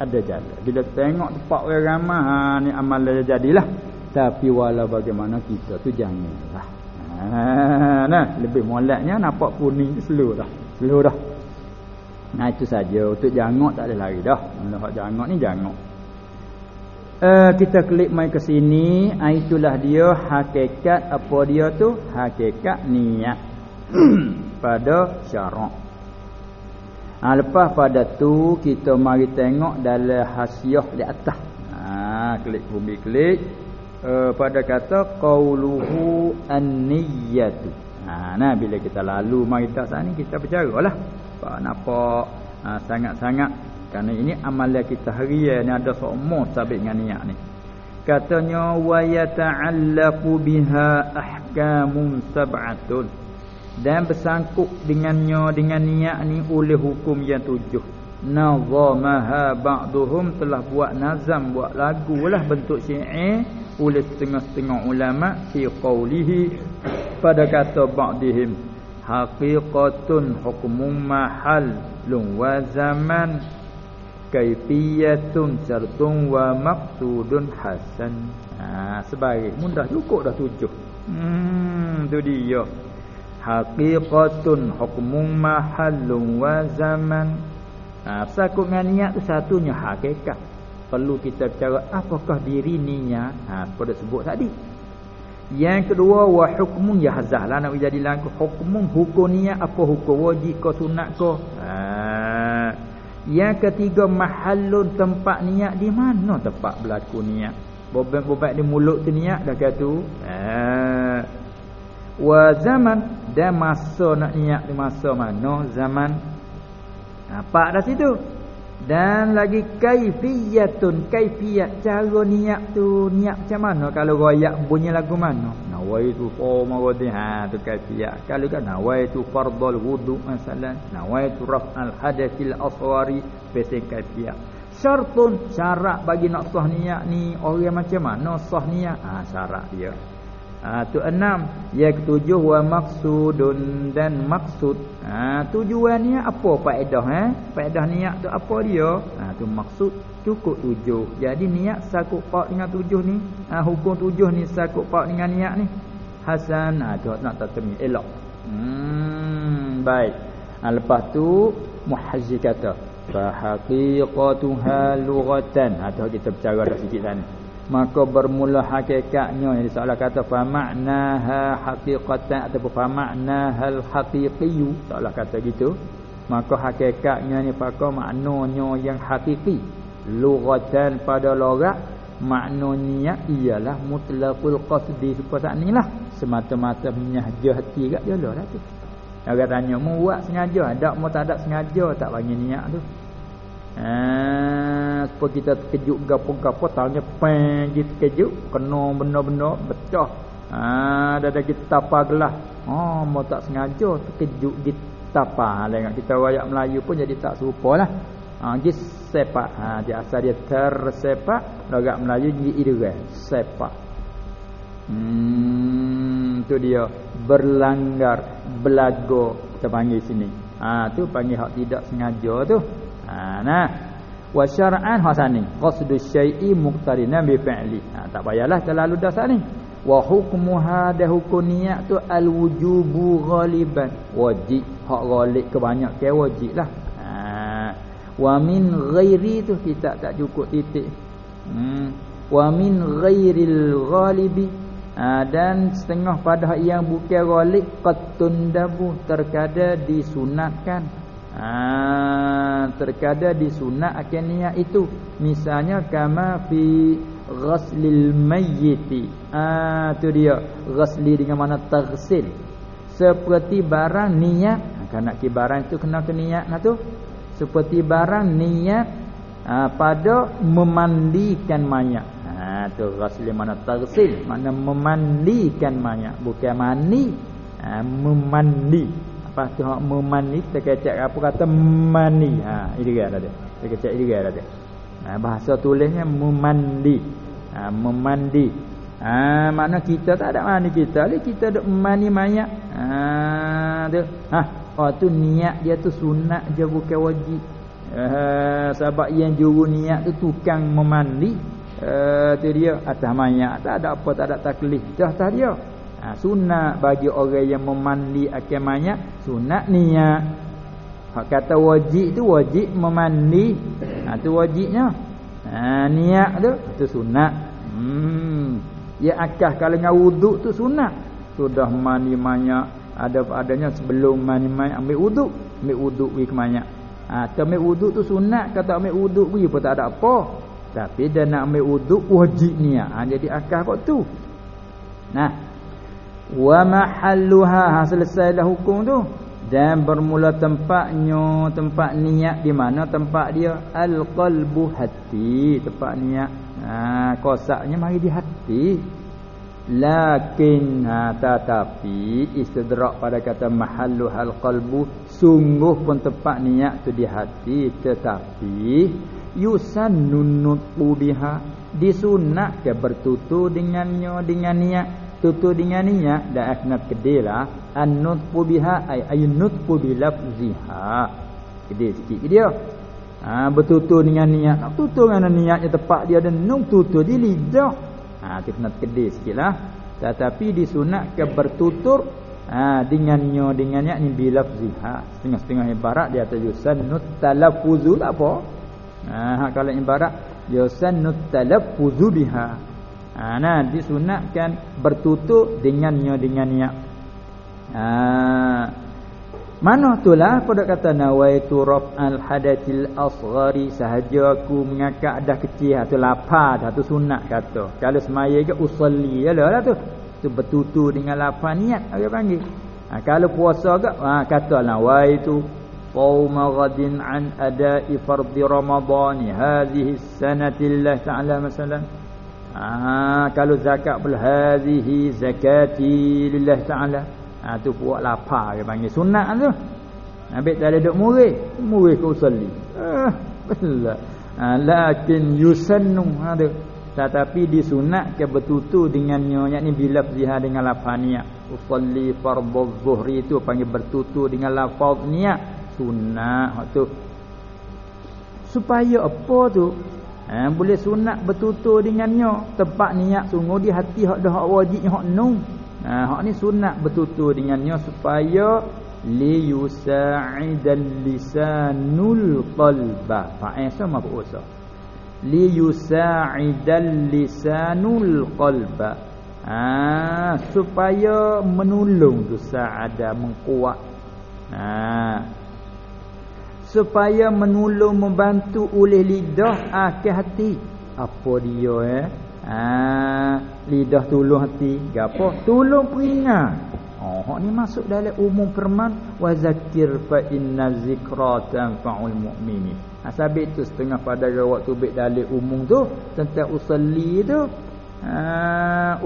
Ada jalan. Bila tengok tempat orang ramai, ni amal dia jadilah. Tapi walau bagaimana kita tu janganlah. Lebih moleknya nampak kuning slow dah. Itu saja. Untuk jangok tak ada lari dah. Kalau jangok ni jangok. Kita klik mai ke sini. Itulah dia hakikat apa dia tu? Hakikat niat pada syarak. Lepas pada tu kita mari tengok dalam hasiah di atas. Klik bumi klik. Pada kata qauluhu an-niyyatu. Bila kita lalu mari tak sana kita bercaralah. Nampak sangat-sangat. Kerana ini amalan kita harian ni ada semua sabit dengan niat ni. Katanya wa yata'allaqu biha ahkamun sab'atun, dan bersangkut dengannya dengan niat ni oleh hukum yang 7. Nazamaha ba'duhum, telah buat nazam, buat lagu lah bentuk syair oleh setengah-setengah ulama fi qawlihi, pada kata ba'dihim, haqiqatun hukmun mahallun wa zaman, kaifiyatun syartun wa maqsudun hasan. Sebaik mudah cukup dah 7. Tu dia. Haqiqatun hukmun mahallun wa zaman. Bersangkut dengan niat tu satunya hakikat. Perlu kita bicara apakah diri niat. Pada sebut tadi. Yang kedua wa hukmun, ya hazahlah nak jadi lagu hukmun, hukum niat apa, hukum wajib ke sunat ke. Yang ketiga mahallun, tempat niat di mana tempat berlaku niat. Bobat di mulut tu niat dah kata. Wa zaman, dan masa nak niat di masa mana zaman. Nampak dah situ. Dan lagi kaifiyatun, kaifiyat cara niat tu, niat macam mana. Kalau royak bunyi lagu mana, nawaitu qawmawadhi, tu kaifiyat. Kalau kan nawaitu fardal wudu masalan, nawaitu raf'al hadatsil asghari, pesing kaifiyat. Syartun, syarat bagi nak sah niat ni orang macam mana sah niat. Syarat dia. Tu 6. Yang ketujuh wa maksudun, dan maksud. Tujuan niat apa, faedah faedah niat tu apa dia. Tu maksud, cukup 7. Jadi niat sakut pak dengan 7 ni. Hukum 7 ni sakut pak dengan niat ni. Hasan. Tu nak tatmi elok. Baik. Lepas tu muhazzi kata fa haqiqatuha lughatan. Tu kita bercara dah sikit sana. Maka bermula hakikatnya, yang seolah kata fa ma'naha haqiqatan ataupun fa ma'naha al-haqiqiyyu, seolah kata gitu. Maka hakikatnya ni fakar maknanya yang hakiki. Lughatan, pada logat maknanya ialah mutlaqul qasdi, supaya ni lah semata-mata menyahja hati kat dia lah tu. Orang tanya mu buat sengaja, tak mu tak ada sengaja, tak panggil niat tu. Supaya kita terkejut gapo-gapo, tahunya peng gitu terkejut, kena benda-benda pecah. Dah kita tapa gelas. Mau tak sengaja terkejut gitu tapa. Dengan kita rakyat Melayu pun jadi tak serupalah. Gitu sepak. Dia asal dia tersepak, rakyat Melayu jadi idra sepak. Tu dia berlanggar, belago kita panggil sini. Tu panggil hak tidak sengaja tu. Nah, wa syar'an hasani qasdu syai'i muqtarinan bi fi'li. Tak payahlah terlalu dasar ni. Wa hukmuha, dah hukum niat tu al wujubu ghaliban, wajib, hak ghalib kebanyakan wajib lah. Wa min ghairi tu kita tak cukup titik. Wa min ghairil ghalibi, dan setengah pada yang bukan ghalib qad tundabu, terkadang disunatkan. Terkadang disunat akan niat itu. Misalnya kama fi ghaslil mayyiti. Tu dia ghasli dengan mana taghsil. Seperti barang niat, kan nak barang itu kena ke niat lah tu. Seperti barang niat pada memandikan mayat. Tu ghasli mana taghsil, mana memandikan mayat, bukan mandi. Memandi. Lepas tu hak memandi, kita kecek apa kata mani. Ini dia ada. Kita kecek ini dia ada. Bahasa tulisnya memandi. Memandi. Makna kita tak ada mandi kita. Kita duk mandi mayat. Tu. Tu niat dia tu sunat je, bukan wajib. Sebab yang juru niat tu tukang memandi. Tu dia atas mayat. Tak ada apa, tak ada taklif. Dah atas dia. Sunat bagi orang yang memandi akan mayat, sunat niat. Hak kata wajib tu, wajib memandi. Tu wajibnya. Niat tu sunat. Ya akah kalau dengan wuduk tu sunat. Sudah mandi mayat, adanya sebelum mandi mayat ambil wuduk. Ambil wuduk pergi ke mayat. Ambil wuduk tu sunat. Kata ambil wuduk pergi pun tak ada apa. Tapi dia nak ambil wuduk wajib niat. Jadi akah kok tu. Nah, wa mahalluha, selesai dah hukum tu. Dan bermula tempatnya, tempat niat di mana tempat dia? Al-qalbu, hati, tempat niat. Kosaknya mari di hati. Lakin tetapi istidrak pada kata mahallu hal qalbu, sungguh pun tempat niat tu di hati, tetapi yusannun nutqu biha, disunat ke bertutur dengannya, dengan niat. Tutur dengan niat dah kena kedelah an-nutqu biha ay nutqu bi lafziha. Kedil sikit ke dia. Bertutur dengan niat. Nak tutur dengan niatnya tepat dia dan nun tutur di lidah. Tu kena kedil sikitlah. Tetapi disunat ke bertutur dengannya, dengan niat ni bi lafziha. Setengah-setengah ibarat dia kata yusannut talaffuzu apa? Kalau ibarat yusannut talaffuzu biha. Disunatkan bertutur dengannya, dengan niat. Mana itulah pada kata nawaitu raf'al hadatil asghari, sahaja aku mengangkat dah kecil, tu lapar dah, tu sunat kata. Kalau semaya ke usolli lah tu. Tu bertutur dengan lapar niat orang panggil. Kalau puasa ke kata nawaitu qauma ghadin an ada'i fardhi ramadhani hadhihi sanati lillah ta'ala masalan. Kalau zakat pula hadhihi zakati lillah ta'ala. Tu buat lapar dia panggil sunat tu. Ambil tak ada duk murid ke usolli. Betul. Lakin yusannu tu. Tetapi disunat ke bertutur dengannya, yakni bila fiha dengan lafaz niat. Usolli fardhu zuhri tu panggil bertutur dengan lafaz niat, sunat tu. Supaya apa tu? Boleh sunat bertutur dengannya, tempat niat sungguh di hati, hak dah hak wajib, hak nu. Hak ni sunat bertutur dengannya supaya li yusa'idal lisanul qalba. Fa'il sama berusaha. Li yusa'idal lisanul qalba. Supaya menolong tu sa'ada, mengkuat. Supaya menolong, membantu oleh lidah ke hati. Apa dia lidah tolong hati gapo? Tolong peringat. Hak ni masuk dalam umum firman wa zakir fa inna zikra tanfa'ul mu'minin. Sabit tu setengah pada waktu bait dalil umum tu tentang usolli tu.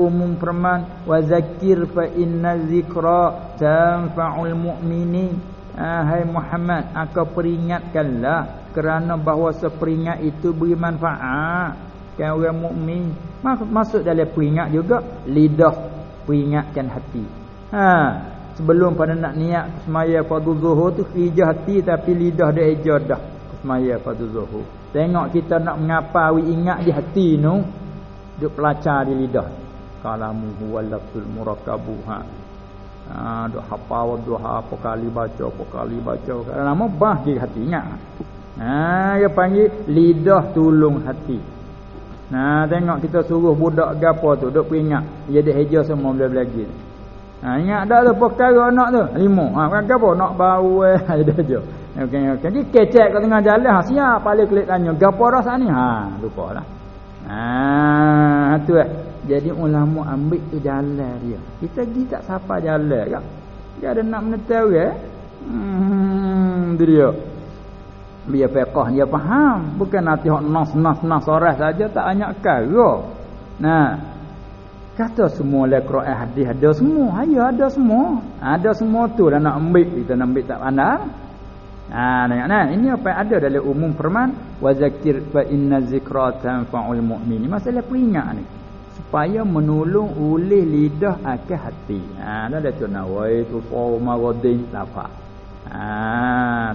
Umum firman wa zakir fa inna zikra tanfa'ul mu'minin. Hai Muhammad, engkau peringatkanlah kerana bahawa seperingat itu beri manfaat kan orang mukmin. Masuk dalam peringat juga lidah, peringatkan hati. Sebelum pada nak niat semaya fardhu zuhur tu hijah hati, tapi lidah dah ejah dah semaya fardhu zuhur. Tengok kita nak mengapawi ingat di hati nu, duk pelacak di lidah. Kalamu huwal lafzul murakkabu. Duk hafal duha apa kali baca, lama bah di hati ingat. Dia panggil lidah tolong hati. Tengok kita suruh budak gapo tu duk peringat, dia dah hijau semua belagi. Ingat dah tu perkara anak tu 5. Gapo nak bau dia dah hijau. Okey. Dia kecek kat tengah jalan, siap paling klik tanya gapo rasa ni. Lupalah. Tu Jadi ulama ambil tu jalan dia. Kita pergi tak siapa jalan kan. Dia ada nak menetau tu dia. Biar fiqh dia faham, bukan nanti hak nas orang saja tak banyak kara. Kata semua le Quran hadis ada semua. Ada semua. Ada semua tu lah nak ambil, kita nak ambil tak pandang. Tengok ini apa yang ada dalam umum firman wa zakir fa inna zikra tanfa'ul mu'minin. Masalah peringat ni supaya menolong oleh lidah ke hati. Dah tu nawaitu qauma ghadin lafa.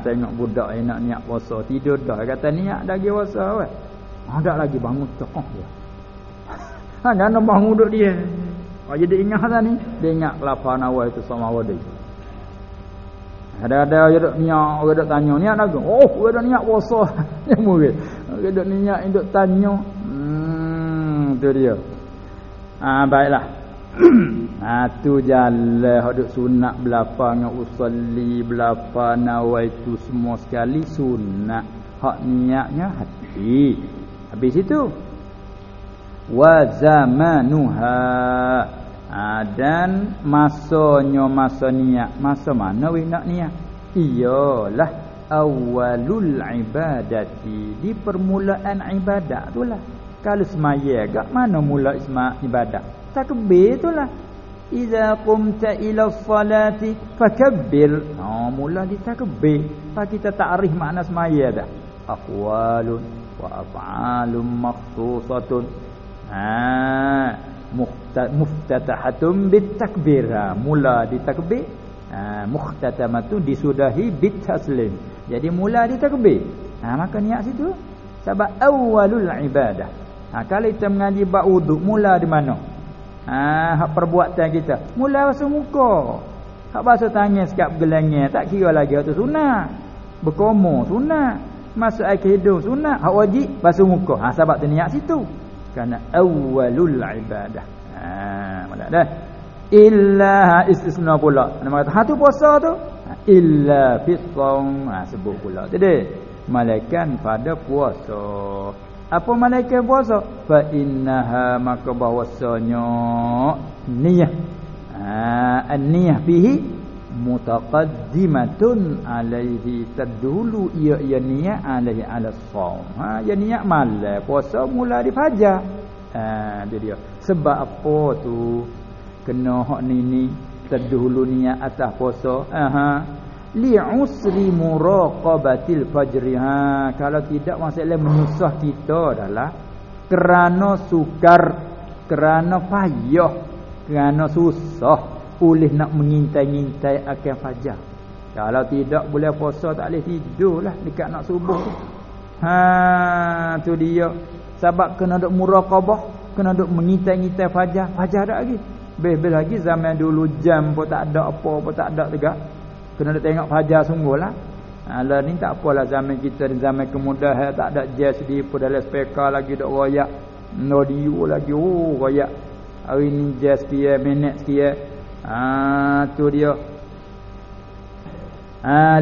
Tengok budak nak niat puasa tidur dah kata niat dah pergi puasa weh. Dak lagi bangun tokoh dia. Jangan bangun duduk dia. Jadi ingat dah ni, dia ingat lafa nawaitu sama ghadin. Ada dia duk niat, orang duk tanya niat lagu. Orang duk niat puasa. Dia murid. Orang duk niat duk tanya. Tu dia. Baiklah. Tu jalan hak duk sunat belapa dengan usolli belapa nawaitu semua sekali sunat. Hak niatnya hati. Habis itu wa zamanuha. Dan masa niat, masa mana we nak niat? Iyalah awalul ibadati, di permulaan ibadat itulah. Kalau semaya agak mana mula ibadat? Takbir itulah. Iza qumta ila salati fakabbir. Mula di takbir. Pak kita ta'rif makna semaya dah. Aqwalun wa af'alun makhsusatun. Muftatahatun bitakbir. Mula di takbir. Mukhtatamatu disudahi bitaslim. Jadi mula di takbir. Maka niat situ sebab awalul ibadah. Kalau kita mengaji bab wuduk, mula di mana? Hak perbuatan kita mula basuh muka. Hak basuh tangan sekap gelangnya tak kira lagi itu sunat. Berkomor sunat. Masuk air ke hidung sunat. Hak wajib basuh muka. Sebab tu niat situ. Kerana awalul ibadah. Mula dah. Illa istisna pula. Nama kata tu puasa tu. Illa fi shaum. Sebut pula tadi. Malaikat pada puasa. Apa malaikat puasa? Fa innaha, maka bahwasanya niyah. An-niyah fihi mutaqaddimatun alaihi, terdulu ia niat alaihi ala shaum. Ya niat malam puasa mula di fajar. Dia dia. Sebab apa tu? Kena hak ni terdahulu niat atas puasa. Li'usri muraqabatil fajri. Kalau tidak masalah menyusah kita adalah kerana sukar, kerana payah, kerana susah boleh nak mengintai-ngintai akan fajar. Kalau tidak boleh puasa tak boleh tidurlah dekat nak subuh tu. Tu dia. Sebab kena duk muraqabah, kena duk mengintai-ngintai fajar. Fajar dak lagi. Bel lagi zaman dulu jam pun tak ada, apa pun tak ada tegak. Kena nak tengok fajar sungguhlah. Lah ni tak apalah zaman kita ni zaman kemudahan, tak ada jazz di pun dalam speaker lagi dak royak. Radio lagi royak. Hari ni jazz sekian minit sekian. Tu dia.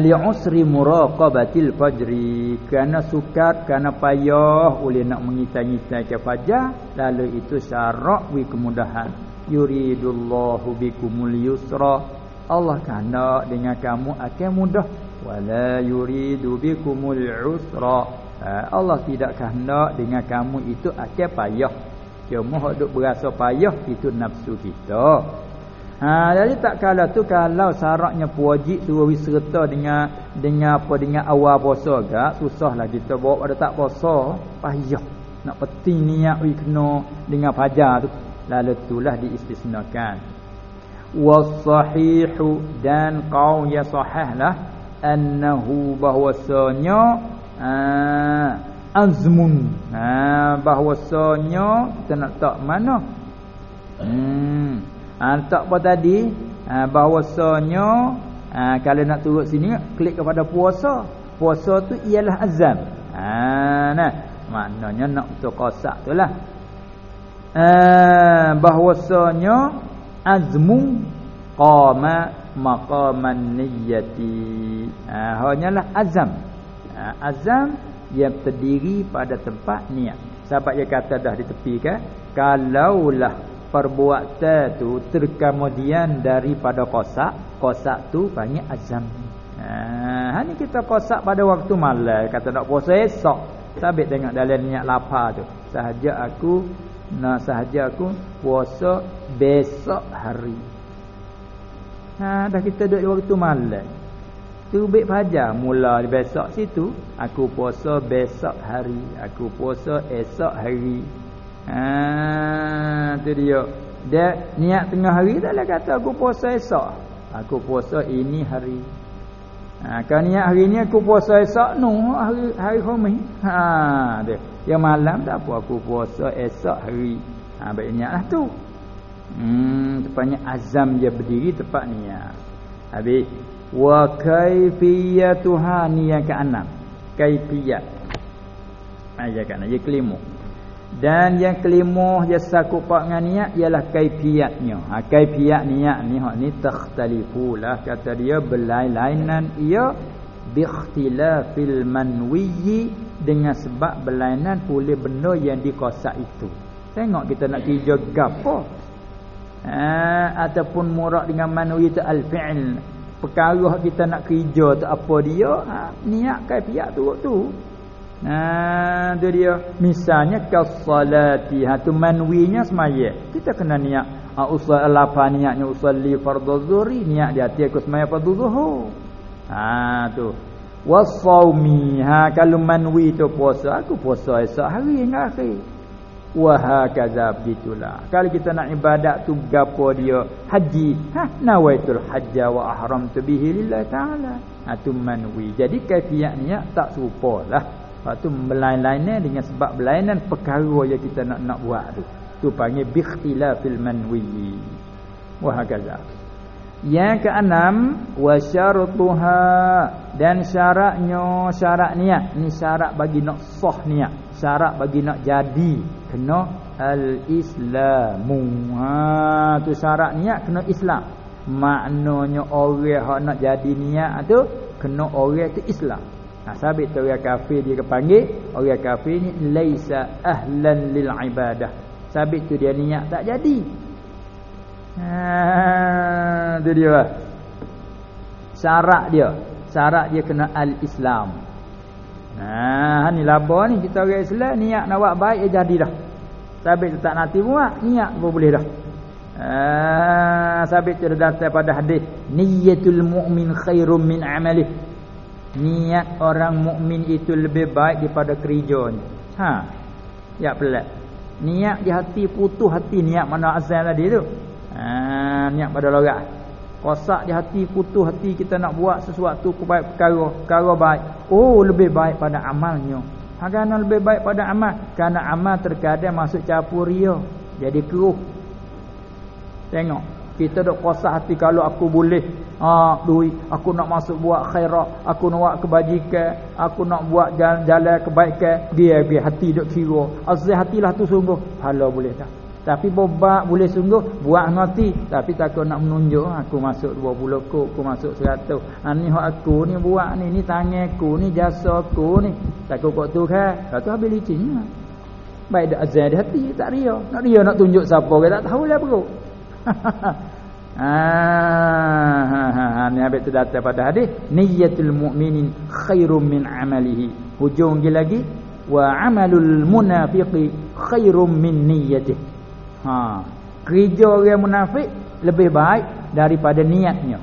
Li'usri muraqabatil fajri, kerana sukar, kerana payah boleh nak mengitai-ngitai ke fajar, lalu itu syarat wi kemudahan. Yuridullahu bikumul yusra, Allah kehendak dengan kamu akan mudah. Wala yuridu bikumul usra, Allah tidak kehendak dengan kamu itu akan payah. Cuma hak duk berasa payah itu nafsu kita. Jadi tak kala tu kalau syaratnya wajib suruh serta dengan awal puasa gak susahlah kita bawa pada tak puasa payah. Nak peti niat wi kena dengan fajar tu. Lalu itulah diistisnakan. Was-sahihu, dan qaul ya sahihlah annahu, bahwasanya azmun, bahwasanya kita nak tak mana tak apa tadi, bahwasanya kalau nak turut sini klik kepada puasa. Puasa tu ialah azam. Maknanya nak betul qasak itulah. Bahwasanya azmu qama maqaman niyyati. Hanyalah azam. Azam yang terdiri pada tempat niat. Sebab dia kata dah ditepikan, kalaulah perbuatan tu terkemudian daripada qasak tu panggil azam. Ni kita qasak pada waktu malam, kata nak puasa esok. Sabit tengok dalam niat lapar tu. Sahaja aku puasa besok hari. Dah kita duduk waktu malam. Terbit fajar mula besok situ, aku puasa besok hari, aku puasa esok hari. Tu dia. Dia niat tengah hari taklah kata aku puasa esok. Aku puasa ini hari. Kalau niat hari ni aku puasa esok hari Khamis. Dia. Yang malam tak apa aku puasa esok hari. Baik niatlah tu. Tepatnya azam dia berdiri tepat niat. Habis wa kaifiyatuha, ni yang ke-6. Kaifiyat. Ayat kan ayat kelima. Dan yang kelima dia sakut pak dengan niat ialah kaifiyatnya. Kaifiyat niat ni hak ni takhtalifulah, kata dia berlainan ia bi ikhtilafil manwi, dengan sebab berlainan pula benda yang dikosak itu. Tengok kita nak kerja gapo. Ataupun murad dengan manwi tu al-fi'l. Perkara kita nak kerja tu apa dia, niat kaifiat tu. Tu dia. Misalnya kas-salati, tu manwinya semaya. Kita kena niat usul apa niatnya usolli fardhu zuhri, niat di hati aku semaya fardhu zuhur. Tu. Was-saumi, kalau manwi tu puasa, aku puasa esok hari hingga akhir. Wa hakaza begitulah. Kalau kita nak ibadat tu gapo dia? Haji. Nawaitul hajja wa ahramtu bihi lillahi ta'ala. Tu manwi. Jadi kaifiat niat tak serupalah. Waktu berlain-lainnya dengan sebab berlainan perkara yang kita nak buat tu. Tu panggil bi ikhtilafil manwi. Wa hakaza. Yang keenam, wa syartuha, dan syarat niat. Ni syarat bagi nak sah niat, syarat bagi nak jadi, kena al-islamu. Tu syarat niat kena Islam. Maknanya orang hak nak jadi niat tu kena orang tu Islam. Sabit tu orang kafir dia panggil orang kafir ni laisa ahlan lil ibadah. Sabit tu dia niat tak jadi. Tu dia lah. Syarat dia kena al-Islam. Ni laba ni kita orang Islam niat nak buat baik jadi dah. Sabit tak nanti buat niat pun boleh dah. Sabit tu datang pada hadis niyatul mu'min khairum min amalih. Niat orang mukmin itu lebih baik daripada kerjanya. Ya pelat. Niat di hati, putus hati niat mana azal tadi tu. Niat pada lorak. Kosak di hati, putus hati kita nak buat sesuatu perkara baik. Lebih baik pada amalnya. Kerana lebih baik pada amal. Kerana amal terkadang masuk campur ria. Jadi keruh. Tengok. Kita dok kosak hati kalau aku boleh duit, aku nak masuk buat khairat, aku nak buat kebajikan, aku nak buat jalan kebaikan. Biar hati dok kira. Azal hatilah tu sungguh. Hala boleh tak? Tapi bobak boleh sungguh buat ngerti, tapi takut nak menunjuk aku masuk 20 kok, aku masuk 100. Ni hak aku ni buat ni tangan aku ni, jasa aku ni. Takut kok tu kan. Lepas tu habis licin. Baik dak azal di hati, tak ria. Nak tunjuk siapa ke tak tahulah perut. Ni habis tu datang pada hadis niyatul mu'minin khairum min amalihi. Hujung lagi wa amalul munafiqi khairum min niyyatihi. Kerja orang munafik lebih baik daripada niatnya.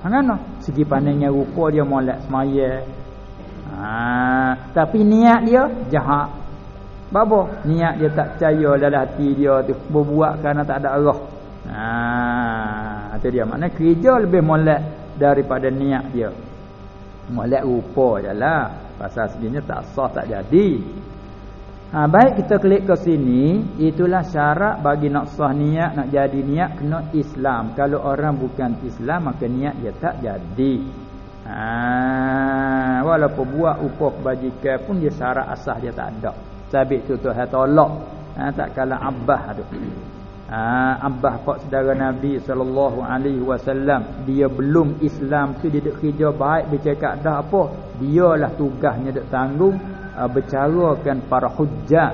Kenapa? Segi pandangnya rupa dia molek semaya. Tapi niat dia jahat. Bapa, niat dia tak percaya dalam hati dia tu, berbuat kerana tak ada arah. Itu dia makna kerja lebih molek daripada niat dia. Molek rupa jelah. Pasal sebenarnya tak sah, tak jadi. Baik kita klik ke sini. Itulah syarat bagi nak sah niat, nak jadi niat kena Islam. Kalau orang bukan Islam maka niat dia tak jadi. Walaupun buat upah kebajikan pun dia syarat asas dia tak ada. Sabit tu Tuhan tolak. Tak kala Abbas tu. Abbas pak saudara Nabi SAW, dia belum Islam tu dia duk kerja baik, dia cakap dah apa, dialah tugasnya duk tanggung bercarakan para hujjat.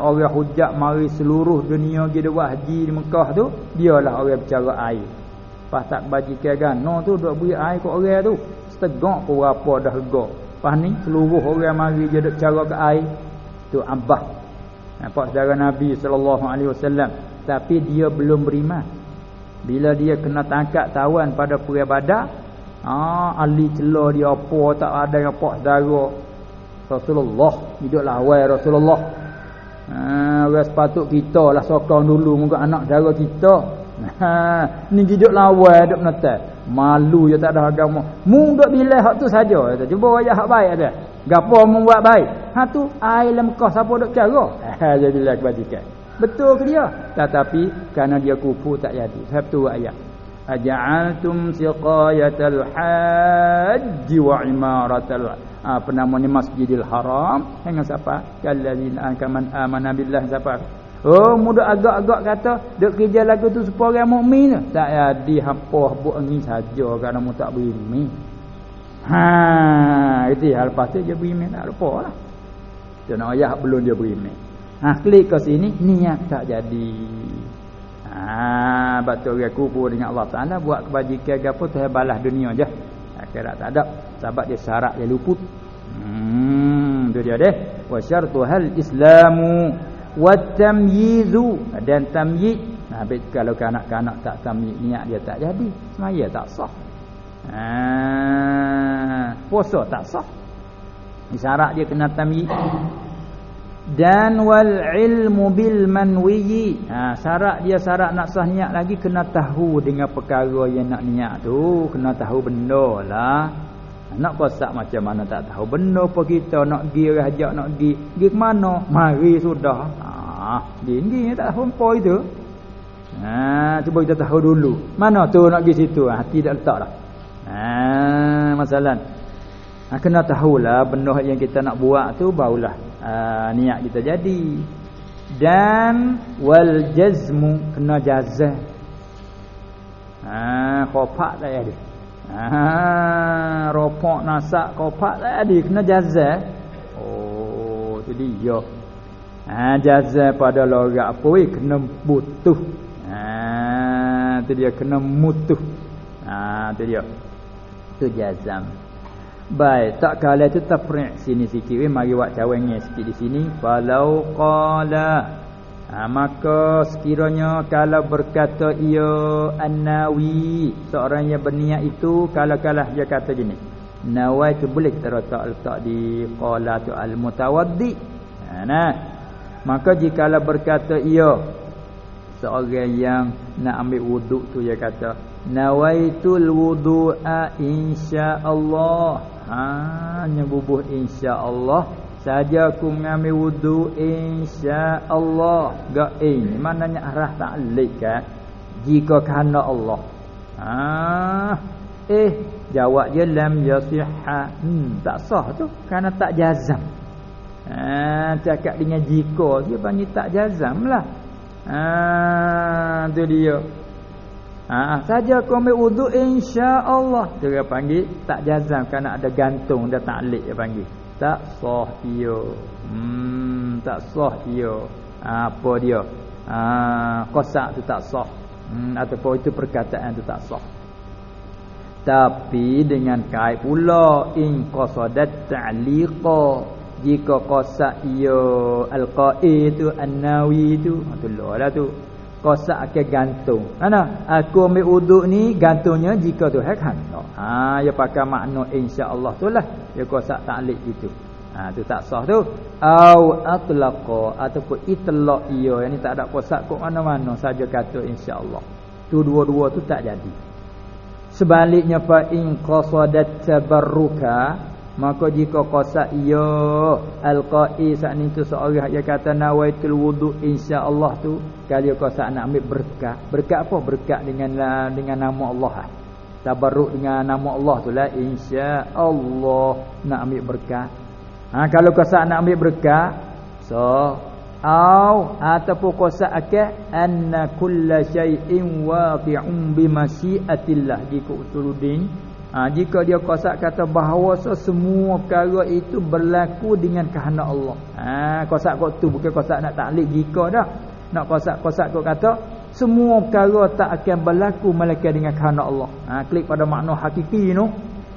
Orang hujjat mari seluruh dunia pergi buat haji di Mekah tu, dialah orang bercara air. Pas tak bajikan gano tu duk beri air kat orang tu, setegak pun berapa dah rega. Pas ni seluruh orang mari dia duk cara ke air tu Abbas. Nampak saudara Nabi SAW. Tapi dia belum beriman. Bila dia kena tangkap tawan pada perang Badar, ahli celah dia apa tak ada yang pak saudara Rasulullah, hidup lawan Rasulullah. Orang sepatut kita lah sokong dulu muka anak saudara kita. Ni hidup lawan duk menetai. Malu je tak ada agama. Mu duk bilang hak tu saja. Cuba ayat hak baik ada. Gapo mu buat baik? Tu air dalam Mekah siapa duk cara? Jadi lah kebajikan. Betul ke dia? Tetapi kerana dia kufur tak jadi. Sebab tu ayat. Aja'altum siqayatal hajji wa imaratal Masjidil Haram dengan siapa? Kallazina kaman amana billah siapa? Mudah agak-agak kata duk kerja lagu tu supaya orang mukmin. Tak jadi hampa buat angin saja kerana mu tak beriman. Itu hal lepas tu dia beriman tak lupa lah. Dia nak ayah belum dia beriman. Klik ke sini niat tak jadi. Betul orang kubur dengan Allah Taala buat kebajikan gapo tu balas dunia je. Akhirat tak ada sebab dia syarat dia luput. Tu dia deh. Wa syartuhal islamu wat tamyizu dan tamyiz. Kalau kanak-kanak tak tamyiz niat dia tak jadi, semaya tak sah. Puasa tak sah. Syarat dia kena tamyiz. Dan wal ilmu bil manwi. Syarat dia syarat nak sah niat lagi kena tahu dengan perkara yang nak niat tu, kena tahu benda lah. Nak kosak macam mana tak tahu benda apa kita nak pergi rajak nak pergi ke mana? Mari sudah. Dia tak tahu apa itu. Cuba kita tahu dulu. Mana tu nak pergi situ? Hati tak letak dah. Masalah. Kena tahulah benda yang kita nak buat tu barulah niat kita jadi. Dan wal jazmu kena jazah. Kopak tak ada. Ropok nasak kopak tak ada, kena jazah. Oh, tu dia. Jazah pada lorak apa kena butuh. Tu dia kena mutuh. Tu dia. Tu jazam. Baik, tak kala tu tafri' sini sikit mari buat cawangan sikit di sini. Falau qala maka sekiranya kalau berkata ia an-nawi, seorang yang berniat itu kalau dia kata gini. Nawai tu boleh kita letak di qala tu al-mutawaddi. Maka jikalau berkata ia seorang yang nak ambil wuduk tu dia kata nawaitul wudu'a insya-Allah. Nyebubuh insya-Allah saja aku mengambil wudu insya-Allah. Gain maknanya arah ta'liq kan. Jika kerana Allah. Jawab dia lam yasihha. Tak sah tu kerana tak jazam. Cakap dengan jika dia panggil tak jazam lah. Tu dia. Saja aku ambil wudu insya-Allah. Dia panggil tak jazam kerana ada gantung dia ta'liq dia panggil. Tak sah dia. Tak sah dia. Apa dia? Qasak tu tak sah. Ataupun itu perkataan tu tak sah. Tapi dengan kait pula in qasadat ta'liqa. Jika qasak ia al-qa'i tu an-nawi tu, lah tu. Qasak akan gantung. Mana? Aku ambil wuduk ni gantungnya jika Tuhan hendak. Dia pakai makna insya-Allah tu lah. Dia qasak ta'liq itu. Tu tak sah tu. Au atlaqa ataupun itlaq ia. Yang ni tak ada qasak kok mana-mana saja kata insya-Allah. Tu dua-dua tu tak jadi. Sebaliknya fa in qasadat tabarruka, maka jika qasak ia al-qa'i saat ni tu seorang yang kata nawaitul wudu insya-Allah tu, kalau qasak nak ambil berkat. Berkat apa? Berkat dengan nama Allah. Tabarruk dengan nama Allah tu lah insya-Allah nak ambil berkat. Kalau qasak nak ambil berkat, ataupun qasak akal anna kulla syai'in waqi'un bi masyiatillah. Jika usuluddin jika dia qasak kata bahawa semua perkara itu berlaku dengan kehendak Allah. Qasak kok tu bukan qasak nak ta'liq jika dah. Nak qasak kok kata semua perkara tak akan berlaku melainkan dengan kehendak Allah. Klik pada makna hakiki tu.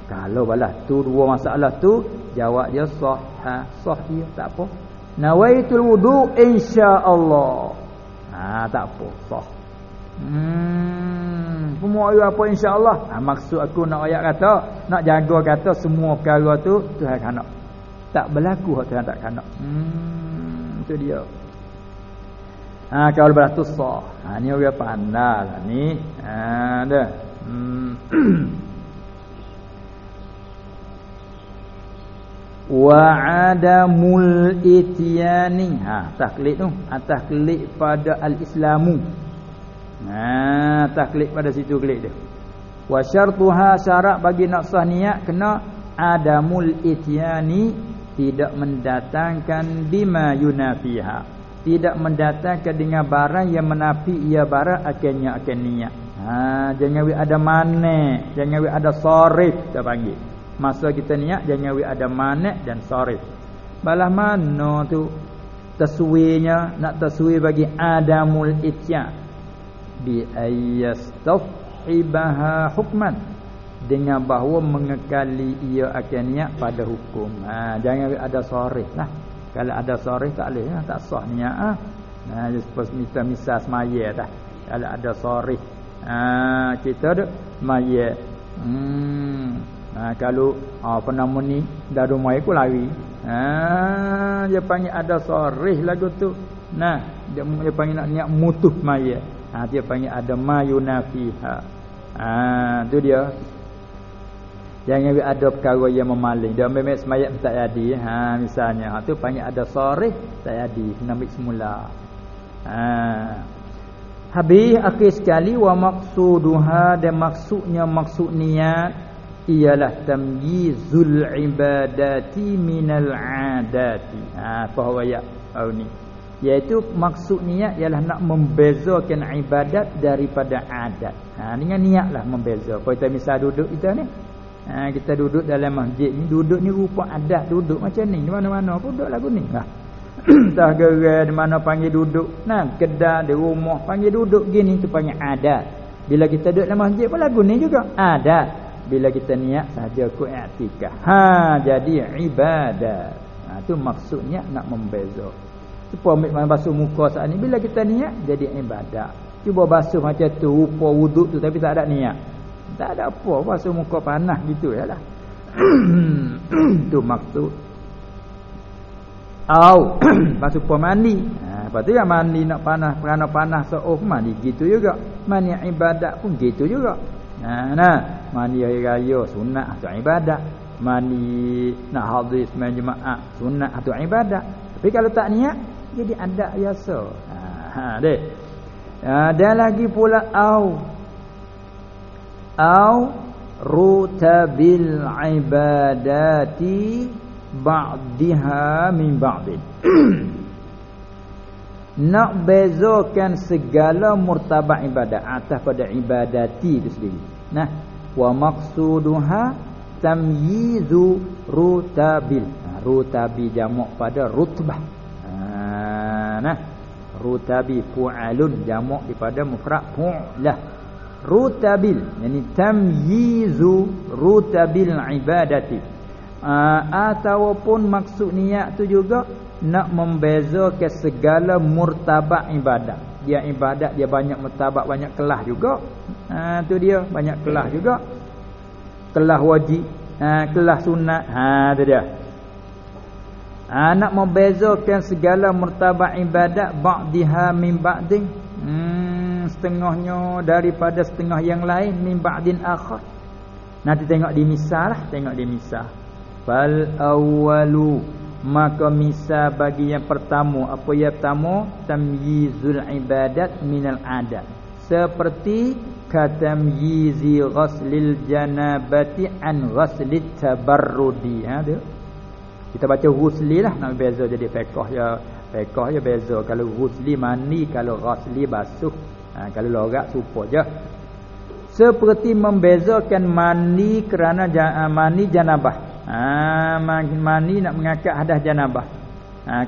Kalau balas tu dua masalah tu, jawab dia sah. Sah dia tak apa. Nawaitul wudu insya-Allah. Tak apa, sah. Semua apa insya-Allah. Maksud aku nak ayat kata, nak jaga kata semua perkara tu Tuhan kanak. Tak berlaku hak Tuhan tak kanak. Itu dia. Kalau belah tu sah. Ni orang pandai lah ni. Dah. Wa adamul ityani. Taklid tu. Taklid pada al-islamu. Taklid pada situ klik dia. Wa syartuha, syarat bagi nak sah niat kena adamul ityani, tidak mendatangkan bima yunafiha, tidak mendatangkan dengan barang yang menafi ia barang akannya akan niat. Jangan we ada manik, jangan we ada sarif kita panggil. Masa kita niat jangan we ada manik dan sarif. Balah mana tu taswirnya, nak taswir bagi adamul ityan. bi ayyastafhibaha hukman, dengan bahawa mengekali ia akan niat pada hukum. Jangan ada sorih lah. Kalau ada sorih tak boleh lah, tak sah niat. Seperti misal semaya dah. Kalau ada sorih, kita ada semaya. Kalau apa nama ni dah rumah aku lari. Dia panggil ada sorih lagu tu. Dia panggil nak niat mutuh semaya. Dia panggil ada mayunafiha. Tu dia. Jangan ada perkara yang memalih. Dia ambil semayat tak jadi. Misalnya tu panggil ada sorih tak jadi, kena ambil semula. Habis akhir sekali, wa maqsuduha, dan maksudnya maksud niat ialah tamyizul ibadati minal adati. Apa ayat ni? Iaitu maksud niat ialah nak membezakan ibadat daripada adat. Dengan niatlah membeza. Kalau kita misal duduk kita ni, kita duduk dalam masjid ni, duduk ni rupa adat duduk macam ni. Di mana-mana pun duduk lagu ni. Entah gerai di mana panggil duduk. Kedai di rumah panggil duduk gini, tu panggil adat. Bila kita duduk dalam masjid pun lagu ni juga adat. Bila kita niat saja ku i'tikaf. Jadi ibadat. Tu maksudnya nak membeza. Cuba ambil basuh muka saat ni, bila kita niat jadi ibadat. Cuba basuh macam tu rupa wuduk tu tapi tak ada niat. Tak ada apa, basuh muka panas gitu yalah. Tu maksud. Basuh mandi. Lepas tu yang mandi nak panas, kerana panas mandi gitu juga. Mandi ibadat pun gitu juga. Mandi hari raya sunat atau ibadat. Mandi nak hadir sembahyang jemaah sunat atau ibadat. Tapi kalau tak niat jadi adat biasa. Deh. Dan lagi pula rutabil ibadati ba'diha min ba'din. Nak bezakan segala murtabak ibadat atas pada ibadati itu sendiri. Wa maqsuduha tamyizu rutabil. Rutabi jamak pada rutbah. Rutabi fu'alun jamak daripada mufrad fu'lah. Rutabil yani tamyizu rutabil ibadati. Ataupun maksud niat tu juga nak membezakan segala murtabak ibadat. Dia ibadat dia banyak murtabak, banyak kelas juga. Tu dia banyak kelas juga. Kelas wajib, kelas sunat. Tu dia. Nak membezakan segala murtabak ibadat ba'diha min ba'din. Setengahnya daripada setengah yang lain min ba'din akhar. Nanti tengok di misal lah, tengok di misal. Fal awwalu, maka misal bagi yang pertama, apa yang pertama? Tamyizul ibadat minal adat. Seperti katamyizi ghaslil janabati an ghaslit tabarrudi. Dia kita baca ghusli lah, nak beza jadi fiqh ya beza. Kalau ghusli mandi, kalau ghasli basuh. Kalau logat supo je. Seperti membezakan mandi kerana mandi janabah. Mandi nak mengangkat hadas janabah.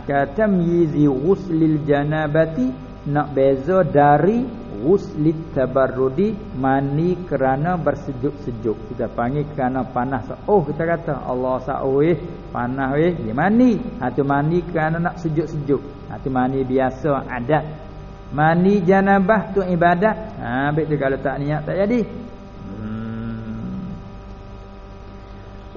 Katamyizi ghuslil janabati, nak beza dari ghuslit tabarrudi, mandi kerana bersejuk-sejuk. Kita panggil kerana panas. Kita kata Allah sa'u panas dia mandi. Tu mandi kerana nak sejuk-sejuk. Tu mandi biasa adat. Mandi janabah tu ibadat. Betul, kalau tak niat tak jadi.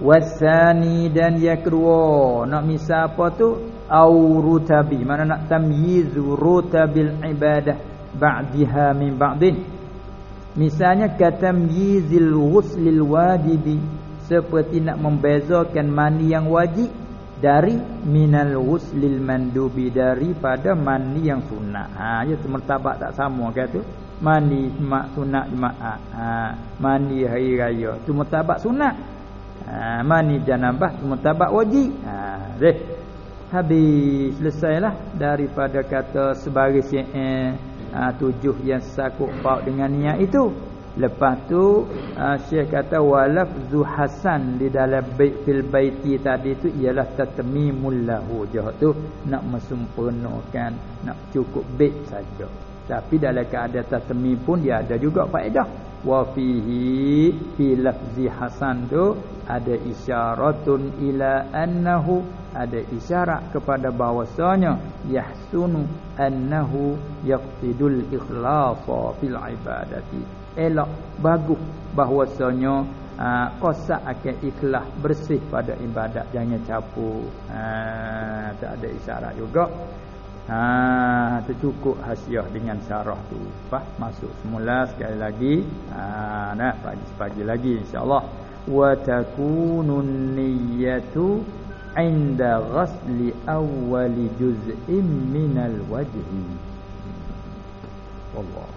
Wasani, dan yang kedua nak misal apa tu? Rutabi, mana nak tamyizu rutabil ibadah ba'diha min ba'din. Misalnya katamyizil ghuslil wajibi, seperti nak membezakan mandi yang wajib dari minal ghuslil mandubi, daripada mandi yang sunat. Ya martabat tak sama ke tu. Mandi sunat jemaah, mandi hari raya tu martabat sunat. Mandi janabah tu martabat wajib. Habis selesailah daripada kata sebaris yang 7 yang sakut paut dengan niat itu. Lepas tu Syekh kata walafzu hasan di dalam bait fil baiti tadi tu ialah tatmimul lahu. Jah tu nak mesempurnakan, nak cukup bait saja. Tapi dalam keadaan tasmi pun dia ada juga faedah. Wa fihi fi lafzi hasan tu ada isyaratun ila annahu, ada isyarat kepada bahwasanya yahsunu annahu yaqtidul ikhlasa fil ibadati. Elok bagus bahwasanya qasak akan ikhlas bersih pada ibadat, jangan campur. Tak ada isyarat juga. Tercukup hasiah dengan syarah tu. Masuk semula sekali lagi. Pagi lagi insya-Allah. Wa takunun niyyatu 'inda ghasli awwali juz'in minal wajhi. Wallah.